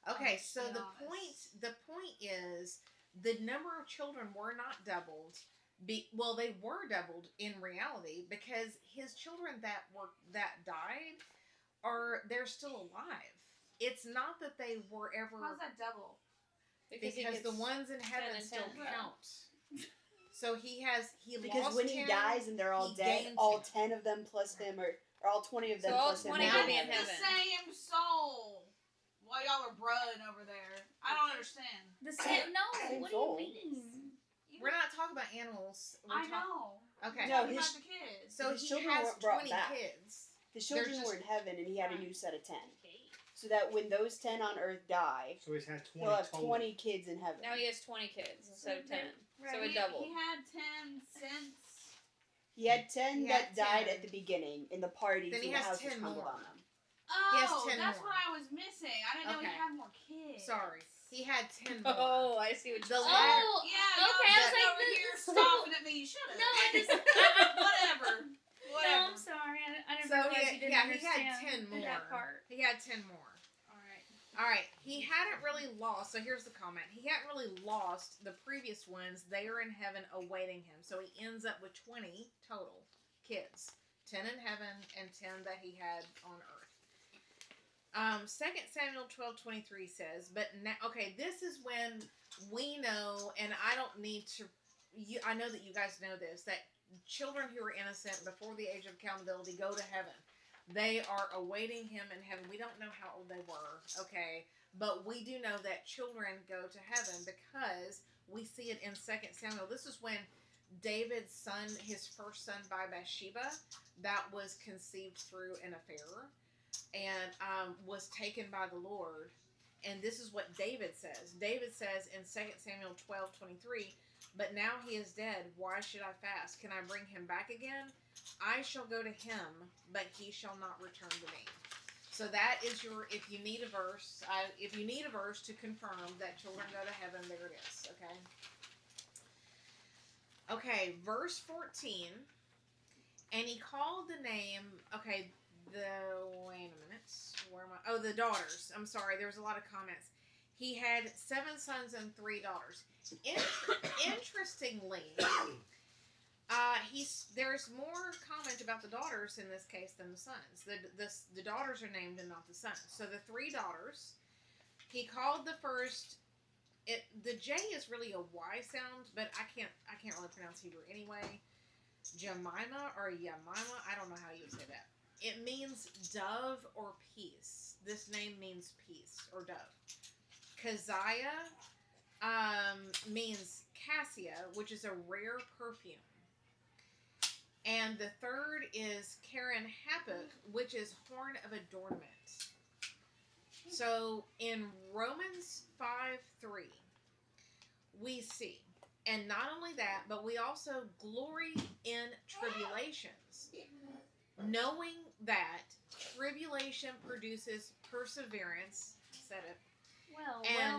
[SPEAKER 1] Okay,
[SPEAKER 3] I'm
[SPEAKER 1] so
[SPEAKER 3] just
[SPEAKER 1] the
[SPEAKER 3] being honest.
[SPEAKER 1] point is the number of children were not doubled. They were doubled in reality because his children that died they're still alive. It's not that they were ever
[SPEAKER 3] How's that double?
[SPEAKER 1] because
[SPEAKER 4] he
[SPEAKER 1] the
[SPEAKER 4] gets
[SPEAKER 1] ones in heaven
[SPEAKER 4] and
[SPEAKER 1] still
[SPEAKER 4] 10.
[SPEAKER 1] count. So he
[SPEAKER 7] Because
[SPEAKER 1] lost
[SPEAKER 7] when he
[SPEAKER 1] 10,
[SPEAKER 7] dies and they're all
[SPEAKER 1] he
[SPEAKER 7] dead,
[SPEAKER 1] gains
[SPEAKER 7] all
[SPEAKER 1] 10.
[SPEAKER 7] 10 of them plus him, or all 20 of them
[SPEAKER 4] So all
[SPEAKER 7] plus him.
[SPEAKER 4] 20
[SPEAKER 7] will
[SPEAKER 4] will
[SPEAKER 3] That
[SPEAKER 7] be
[SPEAKER 4] be
[SPEAKER 7] in
[SPEAKER 4] in
[SPEAKER 3] is
[SPEAKER 7] heaven.
[SPEAKER 3] the same soul. Why y'all are bruhing over there? I don't understand.
[SPEAKER 2] The same. No.
[SPEAKER 7] Same
[SPEAKER 2] What
[SPEAKER 7] soul.
[SPEAKER 2] do you mean?
[SPEAKER 1] We're not talking about animals.
[SPEAKER 3] I know.
[SPEAKER 1] Okay.
[SPEAKER 7] No,
[SPEAKER 3] Talking
[SPEAKER 7] his-
[SPEAKER 3] about the kids.
[SPEAKER 1] So
[SPEAKER 7] his
[SPEAKER 1] he
[SPEAKER 7] children
[SPEAKER 1] has
[SPEAKER 7] weren't brought
[SPEAKER 1] 20
[SPEAKER 7] back.
[SPEAKER 1] kids.
[SPEAKER 7] His children
[SPEAKER 1] They're
[SPEAKER 7] were
[SPEAKER 1] just-
[SPEAKER 7] in heaven, and he had a
[SPEAKER 3] Right.
[SPEAKER 7] new set of 10. So that when those 10 on earth die,
[SPEAKER 5] So he's had 20
[SPEAKER 7] he'll have
[SPEAKER 5] total.
[SPEAKER 7] 20 kids in heaven.
[SPEAKER 4] Now he has 20 kids instead of 10. So it
[SPEAKER 3] he,
[SPEAKER 4] doubled.
[SPEAKER 3] He had 10 cents.
[SPEAKER 7] He had 10
[SPEAKER 1] He
[SPEAKER 7] that
[SPEAKER 1] had
[SPEAKER 7] died
[SPEAKER 1] 10.
[SPEAKER 7] at the beginning in the parties
[SPEAKER 1] Then he
[SPEAKER 7] when the
[SPEAKER 1] has
[SPEAKER 7] house was
[SPEAKER 1] 10
[SPEAKER 7] crumbled
[SPEAKER 1] more.
[SPEAKER 7] on them.
[SPEAKER 3] Oh,
[SPEAKER 1] has 10
[SPEAKER 3] that's
[SPEAKER 1] more.
[SPEAKER 3] what I was missing. I didn't know he
[SPEAKER 1] Okay.
[SPEAKER 3] had more kids.
[SPEAKER 1] Sorry. He had 10 more.
[SPEAKER 4] Oh, I see what
[SPEAKER 1] The
[SPEAKER 4] you're saying.
[SPEAKER 1] latter-
[SPEAKER 2] Oh.
[SPEAKER 3] Yeah,
[SPEAKER 2] Okay,
[SPEAKER 3] y'all
[SPEAKER 2] I was
[SPEAKER 3] just
[SPEAKER 2] like,
[SPEAKER 3] over here
[SPEAKER 2] this-
[SPEAKER 3] scoffing at me. You should have.
[SPEAKER 2] No, I just.
[SPEAKER 3] Whatever.
[SPEAKER 2] No,
[SPEAKER 3] Whatever.
[SPEAKER 2] I'm sorry. I didn't
[SPEAKER 1] So
[SPEAKER 2] realize
[SPEAKER 1] he,
[SPEAKER 2] you didn't
[SPEAKER 1] he
[SPEAKER 2] understand
[SPEAKER 1] had 10 more.
[SPEAKER 2] that part.
[SPEAKER 1] He had 10 more.
[SPEAKER 3] All right.
[SPEAKER 1] All right, he hadn't really lost. So here's the comment: he hadn't really lost the previous ones. They are in heaven awaiting him. So he ends up with 20 total kids, 10 in heaven and 10 that he had on earth. 2 Samuel 12:23 says, but now, okay, this is when we know, and I don't need to. I know that you guys know this, that children who are innocent before the age of accountability go to heaven. They are awaiting him in heaven. We don't know how old they were, okay? But we do know that children go to heaven because we see it in 2 Samuel. This is when David's son, his first son by Bathsheba, that was conceived through an affair and was taken by the Lord. And this is what David says. David says in 2 Samuel 12:23, but now he is dead. Why should I fast? Can I bring him back again? I shall go to him, but he shall not return to me. So that is your, if you need a verse to confirm that children go to heaven, there it is, okay? Okay, verse 14, and he called the name, okay, wait a minute, where am I? Oh, the daughters. I'm sorry, there was a lot of comments. He had 7 sons and 3 daughters. Interestingly, there's more comment about the daughters in this case than the sons. The daughters are named and not the sons. So the 3 daughters, he called the first. The J is really a Y sound, but I can't really pronounce Hebrew anyway. Jemima or Yemima, I don't know how you say that. It means dove or peace. This name means peace or dove. Keziah means cassia, which is a rare perfume. And the third is Karen Hapuk, which is horn of adornment. So in Romans 5:3, we see, and not only that, but we also glory in tribulations, knowing that tribulation produces perseverance. Said it.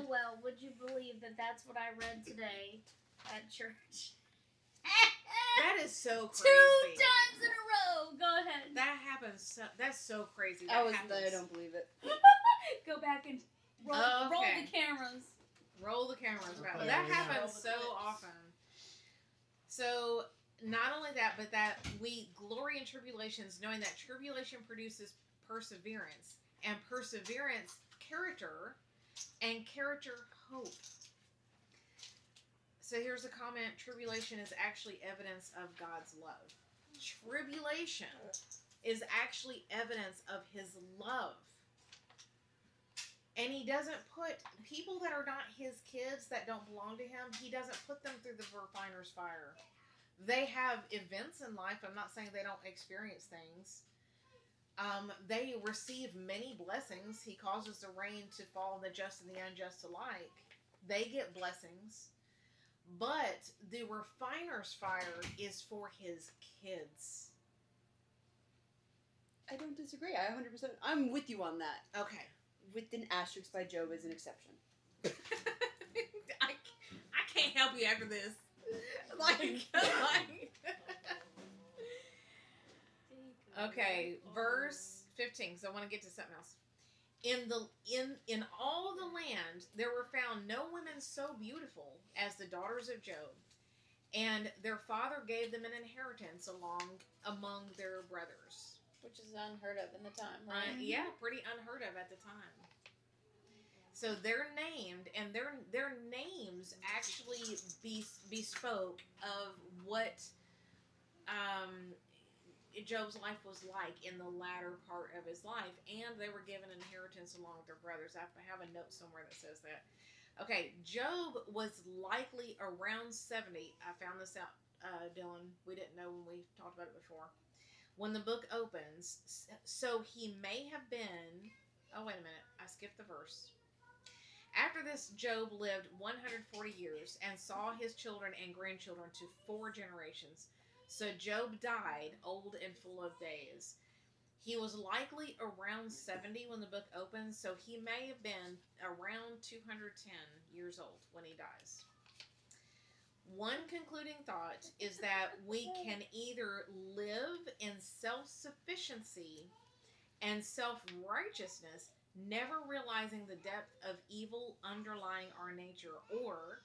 [SPEAKER 2] Well, would you believe that that's what I read today at church?
[SPEAKER 1] That is so
[SPEAKER 2] 2
[SPEAKER 1] crazy.
[SPEAKER 2] times in a row. Go ahead.
[SPEAKER 1] That happens. That's so crazy.
[SPEAKER 7] I
[SPEAKER 1] Happens.
[SPEAKER 7] don't believe it.
[SPEAKER 2] Go back and roll
[SPEAKER 1] Okay.
[SPEAKER 2] the cameras.
[SPEAKER 1] Roll the cameras back.
[SPEAKER 5] Okay,
[SPEAKER 1] That
[SPEAKER 5] yeah.
[SPEAKER 1] happens
[SPEAKER 3] Roll the
[SPEAKER 1] so
[SPEAKER 3] clips.
[SPEAKER 1] often. So not only that, but that we glory in tribulations, knowing that tribulation produces perseverance, and perseverance, character, and character, hope. So here's a comment: tribulation is actually evidence of God's love. Tribulation is actually evidence of his love. And he doesn't put people that are not his kids, that don't belong to him, he doesn't put them through the refiner's fire. They have events in life. I'm not saying they don't experience things. They receive many blessings. He causes the rain to fall on the just and the unjust alike. They get blessings. But the refiner's fire is for his kids.
[SPEAKER 7] I don't disagree. I 100%. I'm with you on that.
[SPEAKER 1] Okay.
[SPEAKER 7] With an asterisk by Job as an exception.
[SPEAKER 1] I can't help you after this. Okay, verse 15. So I want to get to something else. In all the land there were found no women so beautiful as the daughters of Job, and their father gave them an inheritance among their brothers.
[SPEAKER 4] Which is unheard of in the time, right?
[SPEAKER 1] Yeah, pretty unheard of at the time. So they're named, and their names actually bespoke of what Job's life was like in the latter part of his life, and they were given inheritance along with their brothers. I have a note somewhere that says that. Okay, Job was likely around 70. I found this out, Dylan. We didn't know when we talked about it before. When the book opens, so he may have been. Oh, wait a minute. I skipped the verse. After this, Job lived 140 years and saw his children and grandchildren to 4 generations. So Job died old and full of days. He was likely around 70 when the book opens, so he may have been around 210 years old when he dies. One concluding thought is that we can either live in self-sufficiency and self-righteousness never realizing the depth of evil underlying our nature, or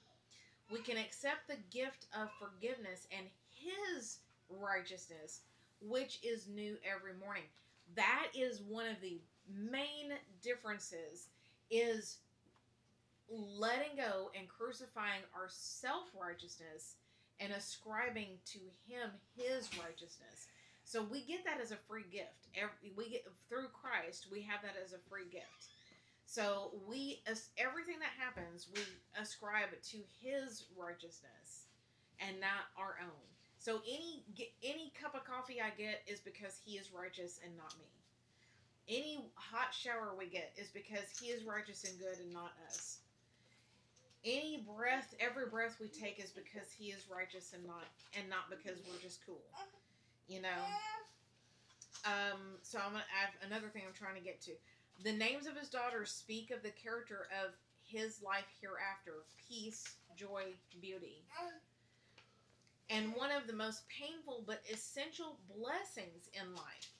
[SPEAKER 1] we can accept the gift of forgiveness and His righteousness, which is new every morning. That is one of the main differences, is letting go and crucifying our self-righteousness and ascribing to Him His righteousness. So we get that as a free gift. We get through Christ. We have that as a free gift. So everything that happens, we ascribe to His righteousness and not our own. So any cup of coffee I get is because He is righteous and not me. Any hot shower we get is because He is righteous and good and not us. Every breath we take is because He is righteous and not because we're just cool. You know? So I have another thing I'm trying to get to. The names of His daughters speak of the character of His life hereafter: peace, joy, beauty. And one of the most painful but essential blessings in life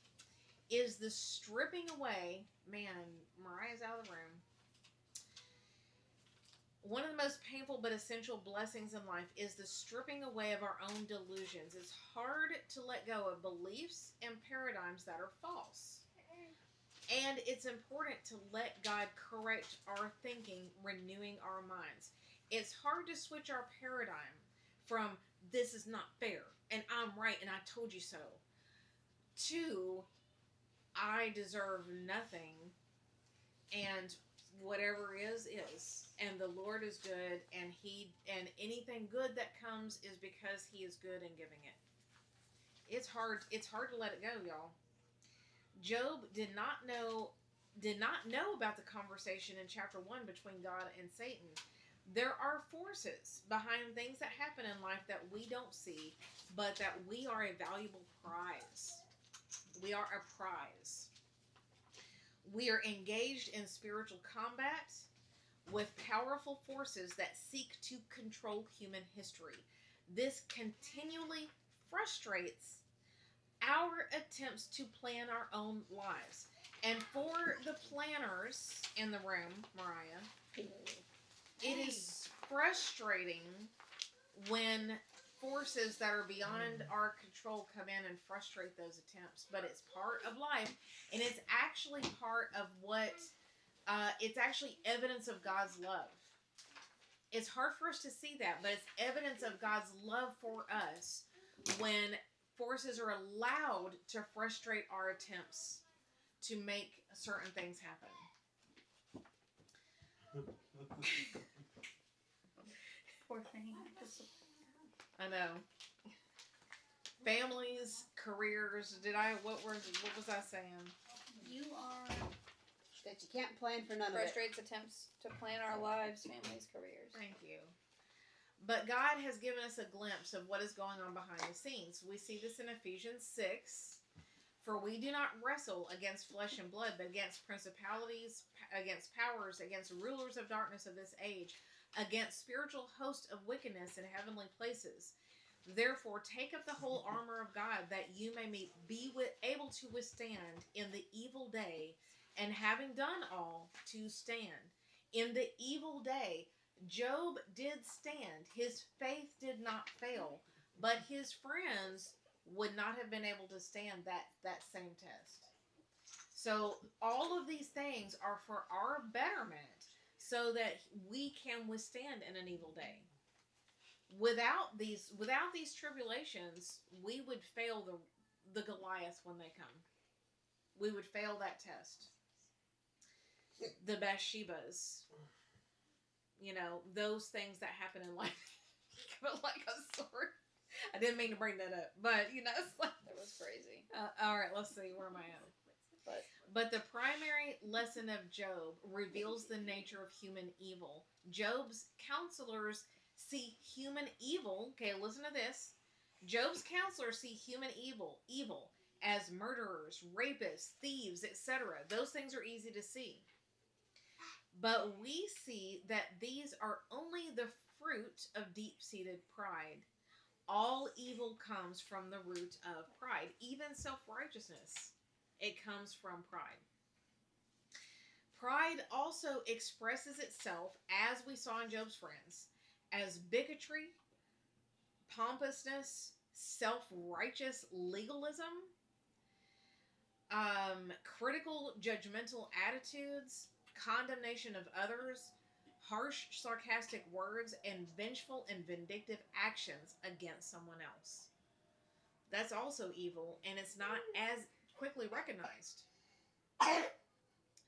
[SPEAKER 1] is the stripping away. Man, Mariah's out of the room. One of the most painful but essential blessings in life is the stripping away of our own delusions. It's hard to let go of beliefs and paradigms that are false. And it's important to let God correct our thinking, renewing our minds. It's hard to switch our paradigm from "this is not fair" and "I'm right and I told you so" to "I deserve nothing and whatever is, and the Lord is good, and anything good that comes is because He is good in giving it." It's hard to let it go, y'all. Job did not know about the conversation in chapter 1 between God and Satan. There are forces behind things that happen in life that we don't see, but that we are a valuable prize. We are a prize. We are engaged in spiritual combat with powerful forces that seek to control human history. This continually frustrates our attempts to plan our own lives. And for the planners in the room, Mariah, it is frustrating when forces that are beyond our control come in and frustrate those attempts. But it's part of life, and it's actually part of it's actually evidence of God's love. It's hard for us to see that, but it's evidence of God's love for us when forces are allowed to frustrate our attempts to make certain things happen.
[SPEAKER 2] Poor thing.
[SPEAKER 1] I know. Families, careers. What was I saying?
[SPEAKER 2] You are.
[SPEAKER 7] That you can't plan for none of it.
[SPEAKER 4] Frustrates attempts to plan our lives, families, careers.
[SPEAKER 1] Thank you. But God has given us a glimpse of what is going on behind the scenes. We see this in Ephesians 6. For we do not wrestle against flesh and blood, but against principalities, against powers, against rulers of darkness of this age, against spiritual hosts of wickedness in heavenly places. Therefore, take up the whole armor of God, that you may be able to withstand in the evil day, and having done all, to stand. In the evil day, Job did stand. His faith did not fail, but his friends would not have been able to stand that same test. So all of these things are for our betterment, so that we can withstand in an evil day. Without these tribulations, we would fail the Goliath when they come. We would fail that test. The Bathshebas, those things that happen in life. But like a sword. I didn't mean to bring that up, but it's like
[SPEAKER 4] That was crazy.
[SPEAKER 1] all right, let's see, where am I at? But the primary lesson of Job reveals the nature of human evil. Job's counselors see human evil. Okay, listen to this. Job's counselors see human evil as murderers, rapists, thieves, etc. Those things are easy to see. But we see that these are only the fruit of deep-seated pride. All evil comes from the root of pride. Even self-righteousness, it comes from pride. Pride also expresses itself, as we saw in Job's friends, as bigotry, pompousness, self-righteous legalism, critical, judgmental attitudes, condemnation of others, harsh, sarcastic words, and vengeful and vindictive actions against someone else. That's also evil, and it's not as quickly recognized.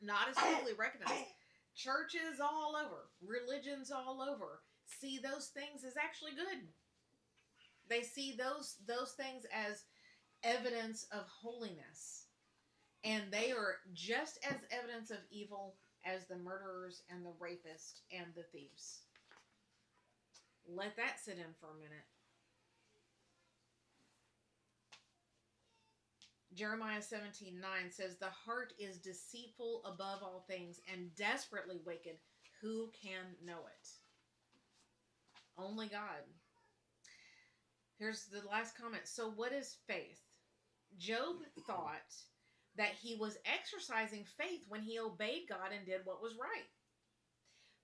[SPEAKER 1] Not as quickly recognized. Churches all over, religions all over, see those things as actually good. They see those things as evidence of holiness. And they are just as evidence of evil as the murderers and the rapists and the thieves. Let that sit in for a minute. Jeremiah 17:9 says, "The heart is deceitful above all things and desperately wicked. Who can know it?" Only God. Here's the last comment. So what is faith? Job thought that he was exercising faith when he obeyed God and did what was right.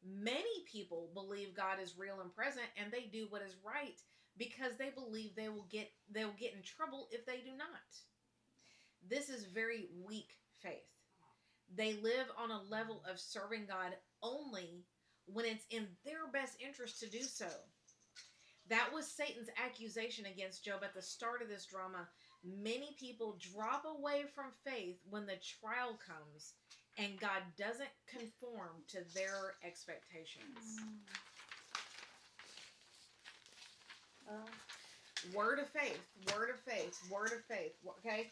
[SPEAKER 1] Many people believe God is real and present, and they do what is right because they believe they will get in trouble if they do not. This is very weak faith. They live on a level of serving God only when it's in their best interest to do so. That was Satan's accusation against Job at the start of this drama. Many people drop away from faith when the trial comes and God doesn't conform to their expectations. Word of faith, word of faith, word of faith. Okay?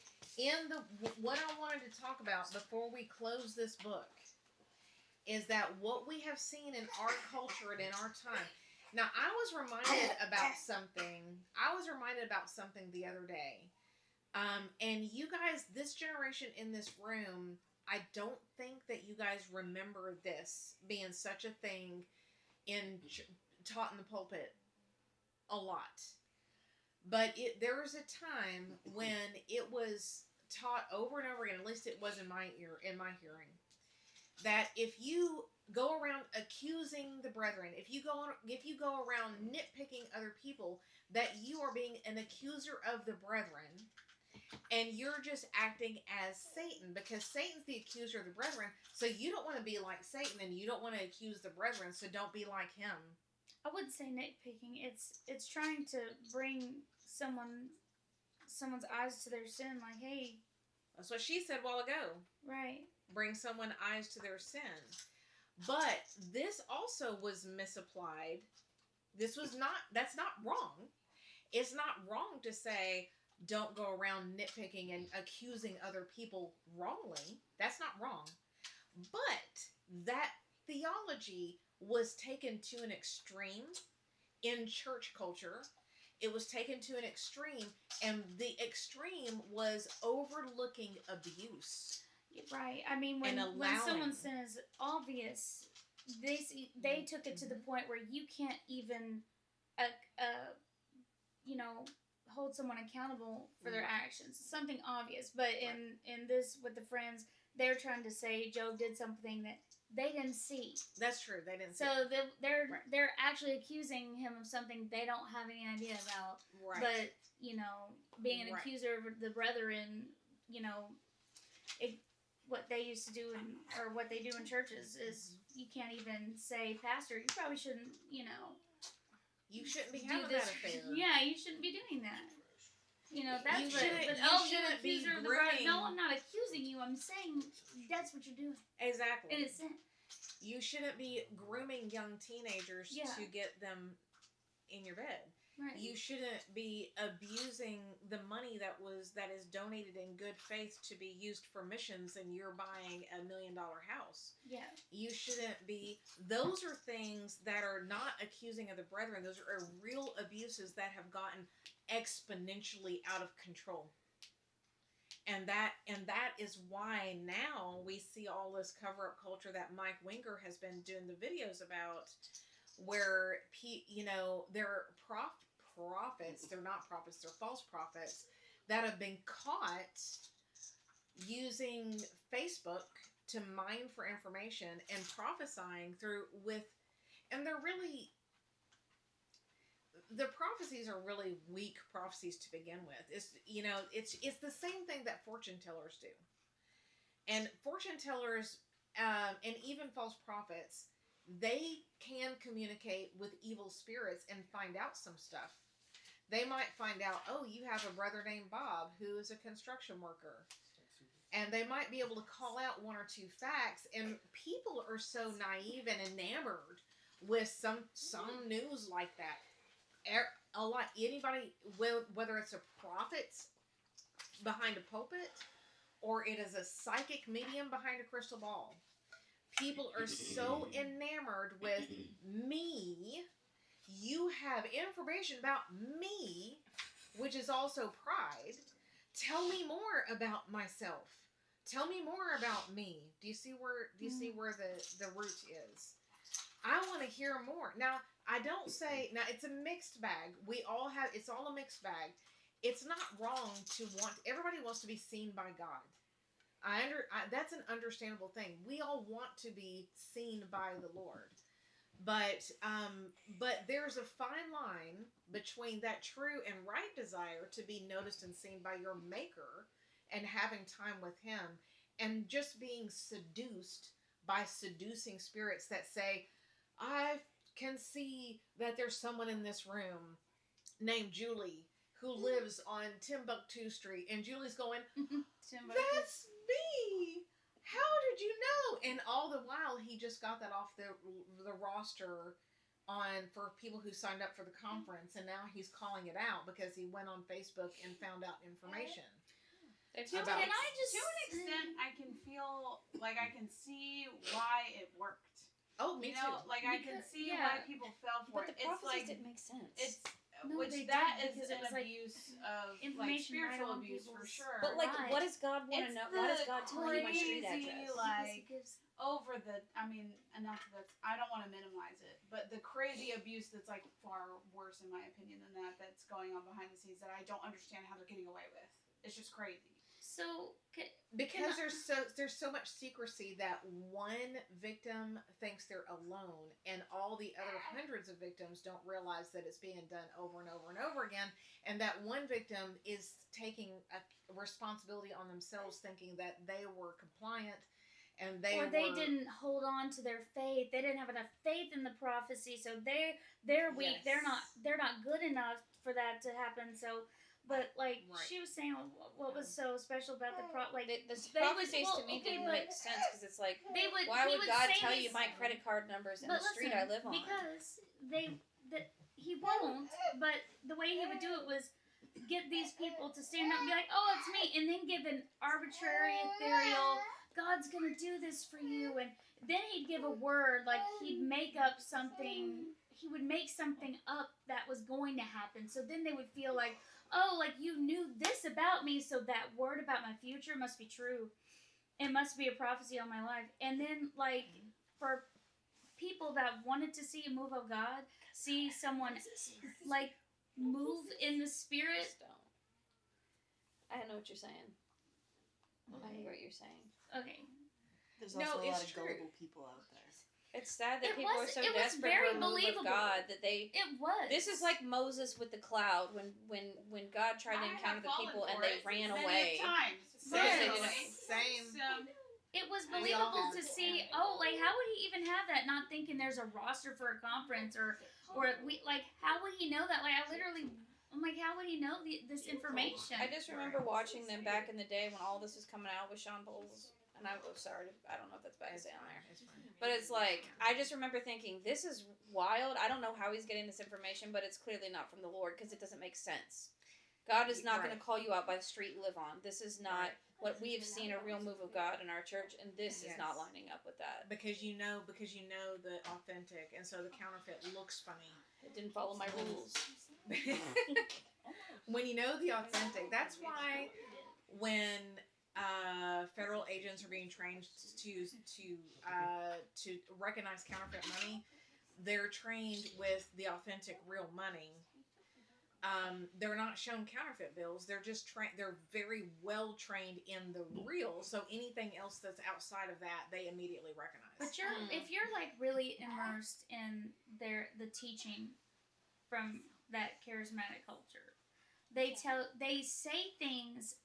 [SPEAKER 1] What I wanted to talk about before we close this book is that what we have seen in our culture and in our time. Now, I was reminded about something. The other day. And you guys, this generation in this room, I don't think that you guys remember this being such a thing taught in the pulpit a lot. But there was a time when it was taught over and over again, at least it was in my hearing, that if you go around accusing the brethren, if you go around nitpicking other people, that you are being an accuser of the brethren, and you're just acting as Satan, because Satan's the accuser of the brethren, so you don't want to be like Satan, and you don't want to accuse the brethren, so don't be like him.
[SPEAKER 2] I wouldn't say nitpicking. It's trying to bring someone's eyes to their sin. Like, hey,
[SPEAKER 1] that's what she said a while ago.
[SPEAKER 2] Right.
[SPEAKER 1] Bring someone eyes to their sin. But this also was misapplied. That's not wrong. It's not wrong to say, don't go around nitpicking and accusing other people wrongly. That's not wrong. But that theology was taken to an extreme in church culture. It was taken to an extreme, and the extreme was overlooking abuse.
[SPEAKER 2] Right. I mean, when someone's sin is obvious, they took it to the point where you can't even, hold someone accountable for their actions. Something obvious. But in this with the friends, they're trying to say Job did something that they didn't see.
[SPEAKER 1] That's true. They didn't see.
[SPEAKER 2] So they're actually accusing him of something they don't have any idea about.
[SPEAKER 1] Right.
[SPEAKER 2] But being an accuser of the brethren, what they used to do or what they do in churches is you can't even say, Pastor, you probably shouldn't,
[SPEAKER 1] you shouldn't be having that affair.
[SPEAKER 2] Yeah, you shouldn't be doing that. That's
[SPEAKER 1] you
[SPEAKER 2] shouldn't, you're an accuser of the brother. No, I'm not accusing you. I'm saying that's what you're doing.
[SPEAKER 1] Exactly.
[SPEAKER 2] And it's sin.
[SPEAKER 1] You shouldn't be grooming young teenagers to get them in your bed.
[SPEAKER 2] Right.
[SPEAKER 1] You shouldn't be abusing the money that is donated in good faith to be used for missions, and you're buying $1 million house.
[SPEAKER 2] Yeah.
[SPEAKER 1] You shouldn't be. Those are things that are not accusing of the brethren. Those are real abuses that have gotten exponentially out of control. And that is why now we see all this cover-up culture that Mike Winger has been doing the videos about, where there are prophets, they're not prophets, they're false prophets that have been caught using Facebook to mine for information and prophesying through and they're really, the prophecies are really weak prophecies to begin with. It's the same thing that fortune tellers do. And fortune tellers, and even false prophets, they can communicate with evil spirits and find out some stuff. They might find out, oh, you have a brother named Bob who is a construction worker. And they might be able to call out one or two facts. And people are so naive and enamored with some news like that. Anybody, whether it's a prophet behind a pulpit or it is a psychic medium behind a crystal ball, people are so enamored with me. You have information about me, which is also pride. Tell me more about myself. Tell me more about me. Do you see where the root is? I want to hear more. Now, I don't say, now it's a mixed bag. It's all a mixed bag. It's not wrong to everybody wants to be seen by God. That's an understandable thing. We all want to be seen by the Lord. But there's a fine line between that true and right desire to be noticed and seen by your Maker and having time with Him, and just being seduced by seducing spirits that say, I can see that there's someone in this room named Julie who lives on Timbuktu Street. And Julie's going, that's me! How did you know? And all the while, he just got that off the roster for people who signed up for the conference. And now he's calling it out because he went on Facebook and found out information.
[SPEAKER 3] To an extent, I can feel like I can see why it worked.
[SPEAKER 1] Oh, me too.
[SPEAKER 3] Like I can see why people fell for
[SPEAKER 4] but
[SPEAKER 3] it.
[SPEAKER 4] the
[SPEAKER 3] It's like
[SPEAKER 4] didn't make sense.
[SPEAKER 3] it's
[SPEAKER 2] No,
[SPEAKER 3] which
[SPEAKER 2] they
[SPEAKER 3] that
[SPEAKER 2] didn't,
[SPEAKER 3] is
[SPEAKER 2] because it
[SPEAKER 3] an
[SPEAKER 2] was, like,
[SPEAKER 3] abuse of like
[SPEAKER 2] information right
[SPEAKER 3] spiritual
[SPEAKER 2] on
[SPEAKER 3] abuse for
[SPEAKER 2] people's-
[SPEAKER 3] sure.
[SPEAKER 4] But like,
[SPEAKER 2] Right.
[SPEAKER 4] what does God want to
[SPEAKER 3] It's
[SPEAKER 4] know? Why does
[SPEAKER 3] the
[SPEAKER 4] God tell you my street
[SPEAKER 3] crazy,
[SPEAKER 4] address?
[SPEAKER 3] like,
[SPEAKER 2] gives
[SPEAKER 3] over the, I mean, enough of it. I don't want to minimize it, but the crazy abuse that's like far worse in my opinion than that's going on behind the scenes that I don't understand how they're getting away with. It's just crazy.
[SPEAKER 2] so
[SPEAKER 1] Because there's so much secrecy that one victim thinks they're alone, and all the other hundreds of victims don't realize that it's being done over and over and over again, and that one victim is taking a responsibility on themselves, thinking that they were compliant, and they
[SPEAKER 2] didn't hold on to their faith. They didn't have enough faith in the prophecy, so they're weak.
[SPEAKER 1] Yes.
[SPEAKER 2] They're not good enough for that to happen. So. But like
[SPEAKER 1] Right.
[SPEAKER 2] she was saying, what was so special about the
[SPEAKER 4] The
[SPEAKER 2] they would-
[SPEAKER 4] prophecies
[SPEAKER 2] well,
[SPEAKER 4] to me
[SPEAKER 2] okay,
[SPEAKER 4] didn't
[SPEAKER 2] but-
[SPEAKER 4] make sense because it's like,
[SPEAKER 2] they would.
[SPEAKER 4] why
[SPEAKER 2] he
[SPEAKER 4] would God
[SPEAKER 2] say
[SPEAKER 4] tell
[SPEAKER 2] these-
[SPEAKER 4] you my credit card numbers and
[SPEAKER 2] But
[SPEAKER 4] the street
[SPEAKER 2] listen,
[SPEAKER 4] I live on?
[SPEAKER 2] because he won't. But the way he would do it was get these people to stand up and be like, "Oh, it's me," and then give an arbitrary, ethereal, "God's gonna do this for you," and then he'd give a word, like he'd make up something. He would make something up that was going to happen. So then they would feel like, oh, like you knew this about me, so that word about my future must be true. It must be a prophecy on my life. And then, like, for people that wanted to see a move of God, see someone, like, move in the spirit.
[SPEAKER 4] Just don't. I know what you're saying. I hear what you're saying.
[SPEAKER 2] Okay.
[SPEAKER 7] There's
[SPEAKER 1] No,
[SPEAKER 7] also a lot
[SPEAKER 1] it's
[SPEAKER 7] of
[SPEAKER 1] true.
[SPEAKER 7] gullible people out there.
[SPEAKER 4] It's sad that
[SPEAKER 2] It
[SPEAKER 4] people
[SPEAKER 2] was-
[SPEAKER 4] are so
[SPEAKER 2] it was
[SPEAKER 4] desperate
[SPEAKER 2] very
[SPEAKER 4] for a move
[SPEAKER 2] believable.
[SPEAKER 4] of God that they.
[SPEAKER 2] It was.
[SPEAKER 4] This is like Moses with the cloud when God tried to encounter the people and they ran away.
[SPEAKER 3] Times.
[SPEAKER 4] Because they
[SPEAKER 1] Same.
[SPEAKER 4] didn't-
[SPEAKER 1] Same.
[SPEAKER 3] So,
[SPEAKER 2] It was
[SPEAKER 1] We all
[SPEAKER 2] believable
[SPEAKER 1] have
[SPEAKER 2] to
[SPEAKER 1] it.
[SPEAKER 2] see. Oh, like how would he even have that? Not thinking there's a roster for a conference or we like how would he know that? Like I'm like how would he know this information?
[SPEAKER 4] I just remember watching them back in the day when all this was coming out with Sean Bowles. And I'm sorry, I don't know if that's bad to
[SPEAKER 1] It's
[SPEAKER 4] say on
[SPEAKER 1] fine,
[SPEAKER 4] there.
[SPEAKER 1] it's fine.
[SPEAKER 4] But it's like, I just remember thinking, this is wild. I don't know how he's getting this information, but it's clearly not from the Lord because it doesn't make sense. God is not going to
[SPEAKER 1] Right.
[SPEAKER 4] call you out by the street you live on. This is not
[SPEAKER 1] Right.
[SPEAKER 4] what we have seen a real move of God in our church, and this is not
[SPEAKER 1] Yes.
[SPEAKER 4] lining up with that.
[SPEAKER 1] Because you know the authentic, and so the counterfeit looks funny.
[SPEAKER 4] It didn't follow my rules.
[SPEAKER 1] When you know the authentic, that's why when federal agents are being trained to recognize counterfeit money, they're trained with the authentic real money. They're not shown counterfeit bills. They're just they're very well trained in the real. So anything else that's outside of that, they immediately recognize.
[SPEAKER 2] But if you're like really immersed in the teaching from that charismatic culture, they say things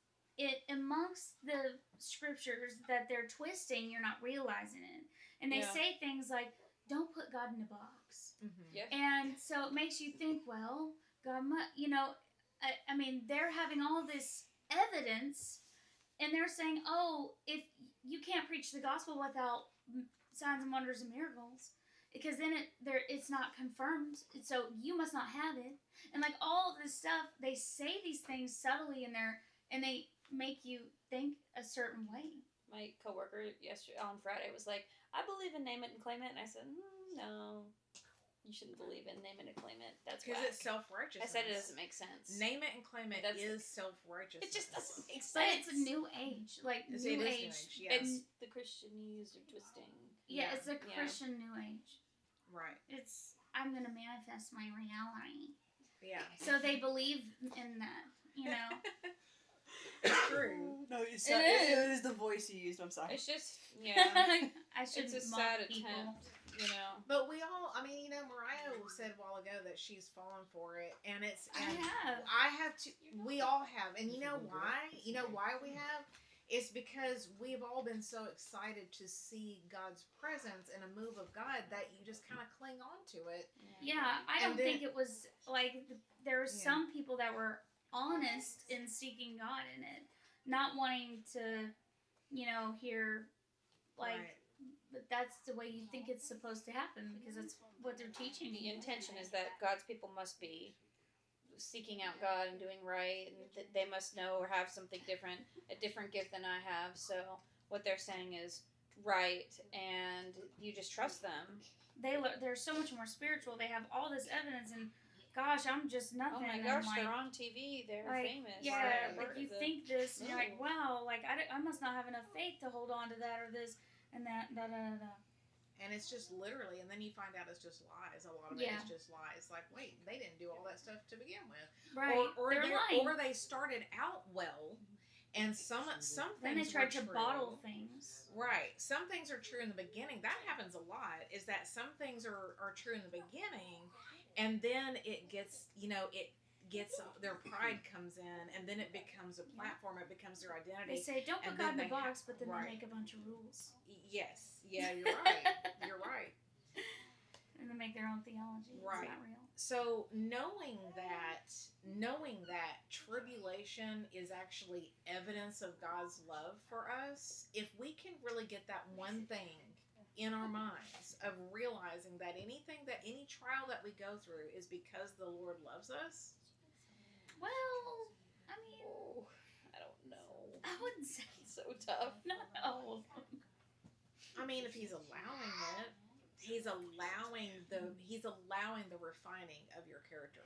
[SPEAKER 2] amongst the scriptures that they're twisting. You're not realizing it, and they say things like, "Don't put God in a box," and so it makes you think, well, God, I mean, they're having all this evidence, and they're saying, oh, if you can't preach the gospel without signs and wonders and miracles, because then it's not confirmed, so you must not have it, and like all this stuff, they say these things subtly in there, and they make you think a certain way.
[SPEAKER 4] My coworker on Friday was like, "I believe in name it and claim it," and I said, "No. You shouldn't believe in name it and claim it. That's
[SPEAKER 1] because it's self-righteous.
[SPEAKER 4] I said it doesn't make sense.
[SPEAKER 1] Name it and claim it is self-righteous.
[SPEAKER 4] It just doesn't make sense.
[SPEAKER 2] But it's a new age, like new age.
[SPEAKER 1] Yes.
[SPEAKER 4] It's the Christianese are twisting.
[SPEAKER 2] Yeah, it's a Christian new age.
[SPEAKER 1] Right.
[SPEAKER 2] It's I'm gonna manifest my reality.
[SPEAKER 1] Yeah.
[SPEAKER 2] So they believe in that, you know.
[SPEAKER 1] It's true.
[SPEAKER 7] No, it was the voice you used. I'm sorry.
[SPEAKER 4] It's just
[SPEAKER 2] I should.
[SPEAKER 4] It's a sad attempt. You know.
[SPEAKER 1] But we all, I mean, Mariah said a while ago that she's fallen for it, and I have too. We all have, and you know why? You know why we have? It's because we've all been so excited to see God's presence and a move of God that you just kind of cling on to it.
[SPEAKER 2] Yeah, I don't think it was like there were some people that were honest in seeking God in it, not wanting to, hear like.
[SPEAKER 1] Right.
[SPEAKER 2] But that's the way you think it's supposed to happen because that's what they're teaching
[SPEAKER 4] The
[SPEAKER 2] you.
[SPEAKER 4] intention is that God's people must be seeking out God and doing right, and that they must know or have something different, a different gift than I have. So what they're saying is right, and you just trust them.
[SPEAKER 2] They're so much more spiritual. They have all this evidence, and gosh, I'm just nothing.
[SPEAKER 4] Oh my gosh, they're on TV. They're famous.
[SPEAKER 2] Yeah,
[SPEAKER 4] They're
[SPEAKER 2] like you think this, and you're like, wow, like I must not have enough faith to hold on to that or this. And that.
[SPEAKER 1] And it's just literally, and then you find out it's just lies. A lot of it is just lies. Like, wait, they didn't do all that stuff to begin with,
[SPEAKER 2] right?
[SPEAKER 1] Or they started out well, and some things.
[SPEAKER 2] Then they tried to
[SPEAKER 1] true.
[SPEAKER 2] Bottle things.
[SPEAKER 1] Right. Some things are true in the beginning. That happens a lot. Is that some things are true in the beginning, and then it gets their pride comes in, and then it becomes a platform. It becomes their identity.
[SPEAKER 2] They say don't put God in the box, but then they make a bunch of rules.
[SPEAKER 1] Yes. Yeah, you're right. You're right.
[SPEAKER 2] And they make their own theology.
[SPEAKER 1] Right.
[SPEAKER 2] It's not real.
[SPEAKER 1] So knowing that tribulation is actually evidence of God's love for us, if we can really get that one thing in our minds of realizing that any trial that we go through is because the Lord loves us.
[SPEAKER 2] Well, I mean,
[SPEAKER 4] I don't know.
[SPEAKER 2] I wouldn't say
[SPEAKER 4] it's so tough.
[SPEAKER 2] No.
[SPEAKER 1] I mean, if He's allowing it, He's allowing the refining of your character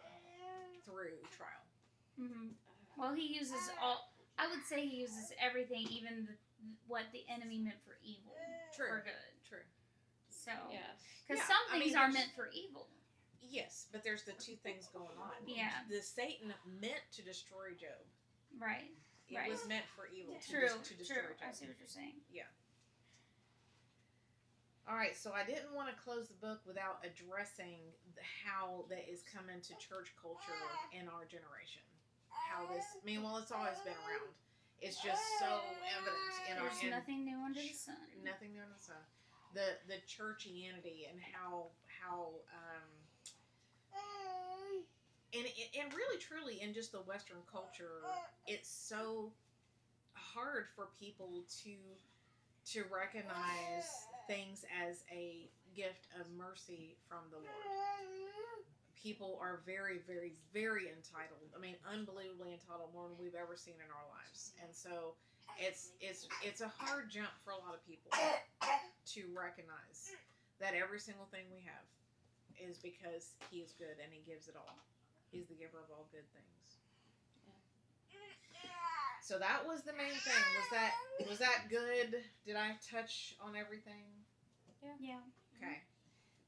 [SPEAKER 1] through trial.
[SPEAKER 2] Mm-hmm. Well, He uses all. I would say He uses everything, even what the enemy meant for evil, for good.
[SPEAKER 1] True.
[SPEAKER 2] So,
[SPEAKER 4] yes,
[SPEAKER 2] because some things are meant for evil.
[SPEAKER 1] Yes, but there's the two things going on.
[SPEAKER 2] Yeah.
[SPEAKER 1] The Satan meant to destroy Job.
[SPEAKER 2] Right.
[SPEAKER 1] It was meant for evil to destroy Job.
[SPEAKER 2] I see what you're saying.
[SPEAKER 1] Yeah. All right, so I didn't want to close the book without addressing how that is coming to church culture in our generation. How this, it's always been around. It's just so evident in our.
[SPEAKER 2] There's nothing new under the sun.
[SPEAKER 1] Nothing new under the sun. The churchianity and how and really truly in just the Western culture, it's so hard for people to recognize things as a gift of mercy from the Lord. People are very, very, very entitled. I mean, unbelievably entitled, more than we've ever seen in our lives. And so it's a hard jump for a lot of people to recognize that every single thing we have is because He is good and He gives it all. He's the giver of all good things. So that was the main thing. Was that good? Did I touch on everything?
[SPEAKER 2] Yeah.
[SPEAKER 1] Okay.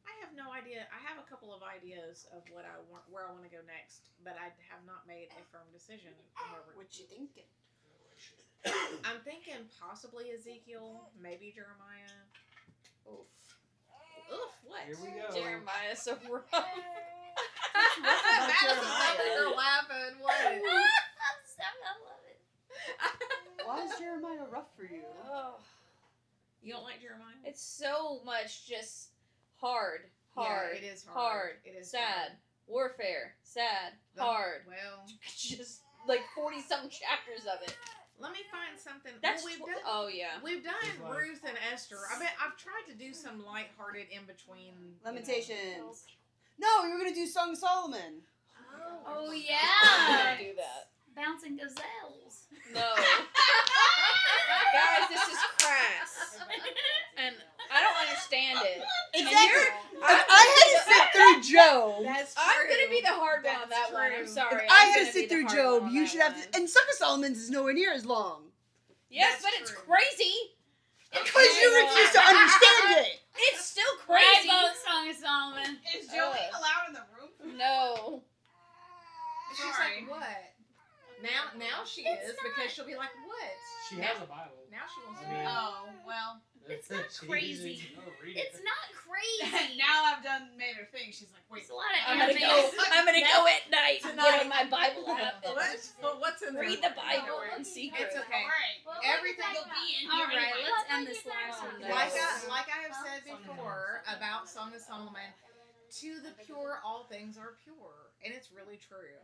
[SPEAKER 1] I have no idea. I have a couple of ideas of what I want, where I want to go next, but I have not made a firm decision. However,
[SPEAKER 7] What you thinking?
[SPEAKER 1] I'm thinking possibly Ezekiel, maybe Jeremiah.
[SPEAKER 4] Oof.
[SPEAKER 1] Oof, what?
[SPEAKER 5] Here we go.
[SPEAKER 4] Jeremiah, so rough.
[SPEAKER 1] Madison's over here laughing. What?
[SPEAKER 2] I love it.
[SPEAKER 7] Why is Jeremiah rough for you?
[SPEAKER 4] Oh,
[SPEAKER 1] You don't like Jeremiah?
[SPEAKER 4] it's so much just hard,
[SPEAKER 1] Yeah, it is hard. It is
[SPEAKER 4] sad,
[SPEAKER 1] hard.
[SPEAKER 4] warfare, sad,
[SPEAKER 1] The-
[SPEAKER 4] hard.
[SPEAKER 1] Well,
[SPEAKER 4] Just like 40-something chapters of it.
[SPEAKER 1] let me find something.
[SPEAKER 4] That's
[SPEAKER 1] well,
[SPEAKER 4] oh yeah.
[SPEAKER 1] we've done
[SPEAKER 5] It's like-
[SPEAKER 1] Ruth and Esther. I've tried to do some lighthearted in between.
[SPEAKER 7] Lamentations. No, we were gonna do Song of Solomon.
[SPEAKER 2] Oh
[SPEAKER 4] I'm
[SPEAKER 2] yeah.
[SPEAKER 4] gonna do that.
[SPEAKER 2] Bouncing gazelles.
[SPEAKER 4] No. Guys, this is crass. And I don't understand it.
[SPEAKER 7] Exactly.
[SPEAKER 4] you're-
[SPEAKER 7] If I had to sit through Job,
[SPEAKER 1] That's true.
[SPEAKER 4] I'm gonna be the hard one on
[SPEAKER 1] That's
[SPEAKER 4] that one. I'm
[SPEAKER 1] true.
[SPEAKER 4] sorry.
[SPEAKER 7] if
[SPEAKER 4] I'm
[SPEAKER 7] I had
[SPEAKER 4] gonna
[SPEAKER 7] to
[SPEAKER 4] be
[SPEAKER 7] sit
[SPEAKER 4] the
[SPEAKER 7] through
[SPEAKER 4] hard
[SPEAKER 7] Job,
[SPEAKER 4] one on
[SPEAKER 7] you
[SPEAKER 4] that
[SPEAKER 7] should have
[SPEAKER 4] one.
[SPEAKER 7] to. And Song of Solomon's is nowhere near as long.
[SPEAKER 4] Yes,
[SPEAKER 1] That's
[SPEAKER 4] but it's
[SPEAKER 1] true.
[SPEAKER 4] crazy.
[SPEAKER 7] Because you refuse to understand it.
[SPEAKER 4] It's still
[SPEAKER 2] I
[SPEAKER 4] crazy.
[SPEAKER 2] vote Song of Solomon.
[SPEAKER 3] Is Jolene allowed in the room?
[SPEAKER 4] No.
[SPEAKER 1] She's
[SPEAKER 3] Sorry.
[SPEAKER 1] like, what? Now she is because she'll be like, what?
[SPEAKER 5] She has a Bible.
[SPEAKER 1] Now she wants to
[SPEAKER 5] I mean-
[SPEAKER 1] be.
[SPEAKER 3] Oh, well.
[SPEAKER 2] It's not
[SPEAKER 5] She
[SPEAKER 2] crazy.
[SPEAKER 5] usually- oh, read it.
[SPEAKER 2] It's not crazy.
[SPEAKER 3] Now I've made her think. She's like, wait.
[SPEAKER 2] It's a lot of
[SPEAKER 4] I'm gonna
[SPEAKER 2] animes.
[SPEAKER 4] go. I'm gonna go at night and get on my Bible app and
[SPEAKER 1] What's in there?
[SPEAKER 4] read the Bible in secret.
[SPEAKER 1] It's okay.
[SPEAKER 3] Alright.
[SPEAKER 2] Well,
[SPEAKER 1] Everything
[SPEAKER 2] we'll
[SPEAKER 3] be in
[SPEAKER 2] All
[SPEAKER 3] here
[SPEAKER 2] right,
[SPEAKER 3] anyway.
[SPEAKER 2] let's end this live
[SPEAKER 4] Oh,
[SPEAKER 2] stream.
[SPEAKER 4] no.
[SPEAKER 1] Like I have said before about Song of Solomon, to the pure, all things are pure, and it's really true.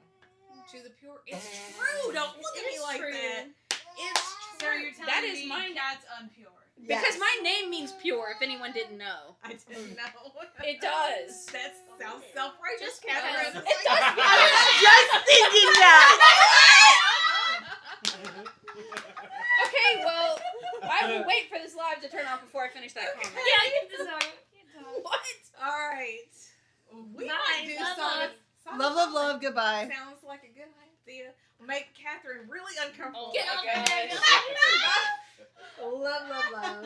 [SPEAKER 1] To the pure, it's true. Don't look at me
[SPEAKER 2] It's
[SPEAKER 1] like
[SPEAKER 2] true.
[SPEAKER 1] that. It's
[SPEAKER 3] So
[SPEAKER 1] true.
[SPEAKER 3] you're telling
[SPEAKER 4] That is
[SPEAKER 3] me
[SPEAKER 4] mine.
[SPEAKER 3] Cat's unpure.
[SPEAKER 4] Because
[SPEAKER 7] Yes.
[SPEAKER 4] my name means pure. If anyone didn't know,
[SPEAKER 1] I didn't know.
[SPEAKER 4] it does.
[SPEAKER 1] That sounds self-righteous,
[SPEAKER 2] Just
[SPEAKER 1] Catherine.
[SPEAKER 2] because.
[SPEAKER 4] It does.
[SPEAKER 7] I was just thinking that.
[SPEAKER 4] Okay, well, I will wait for this live to turn off before I finish that comment.
[SPEAKER 2] Yeah, get this over.
[SPEAKER 4] What?
[SPEAKER 1] All right. We
[SPEAKER 2] Bye.
[SPEAKER 1] might do
[SPEAKER 2] Love,
[SPEAKER 1] Song
[SPEAKER 2] love.
[SPEAKER 1] of Song
[SPEAKER 7] Love,
[SPEAKER 1] of
[SPEAKER 7] love,
[SPEAKER 1] Solomon.
[SPEAKER 7] love. Goodbye.
[SPEAKER 1] Sounds like a good idea. Make Catherine really uncomfortable.
[SPEAKER 2] Get
[SPEAKER 4] Oh
[SPEAKER 2] off
[SPEAKER 4] my
[SPEAKER 2] the
[SPEAKER 4] gosh.
[SPEAKER 2] table.
[SPEAKER 1] Love, love, love.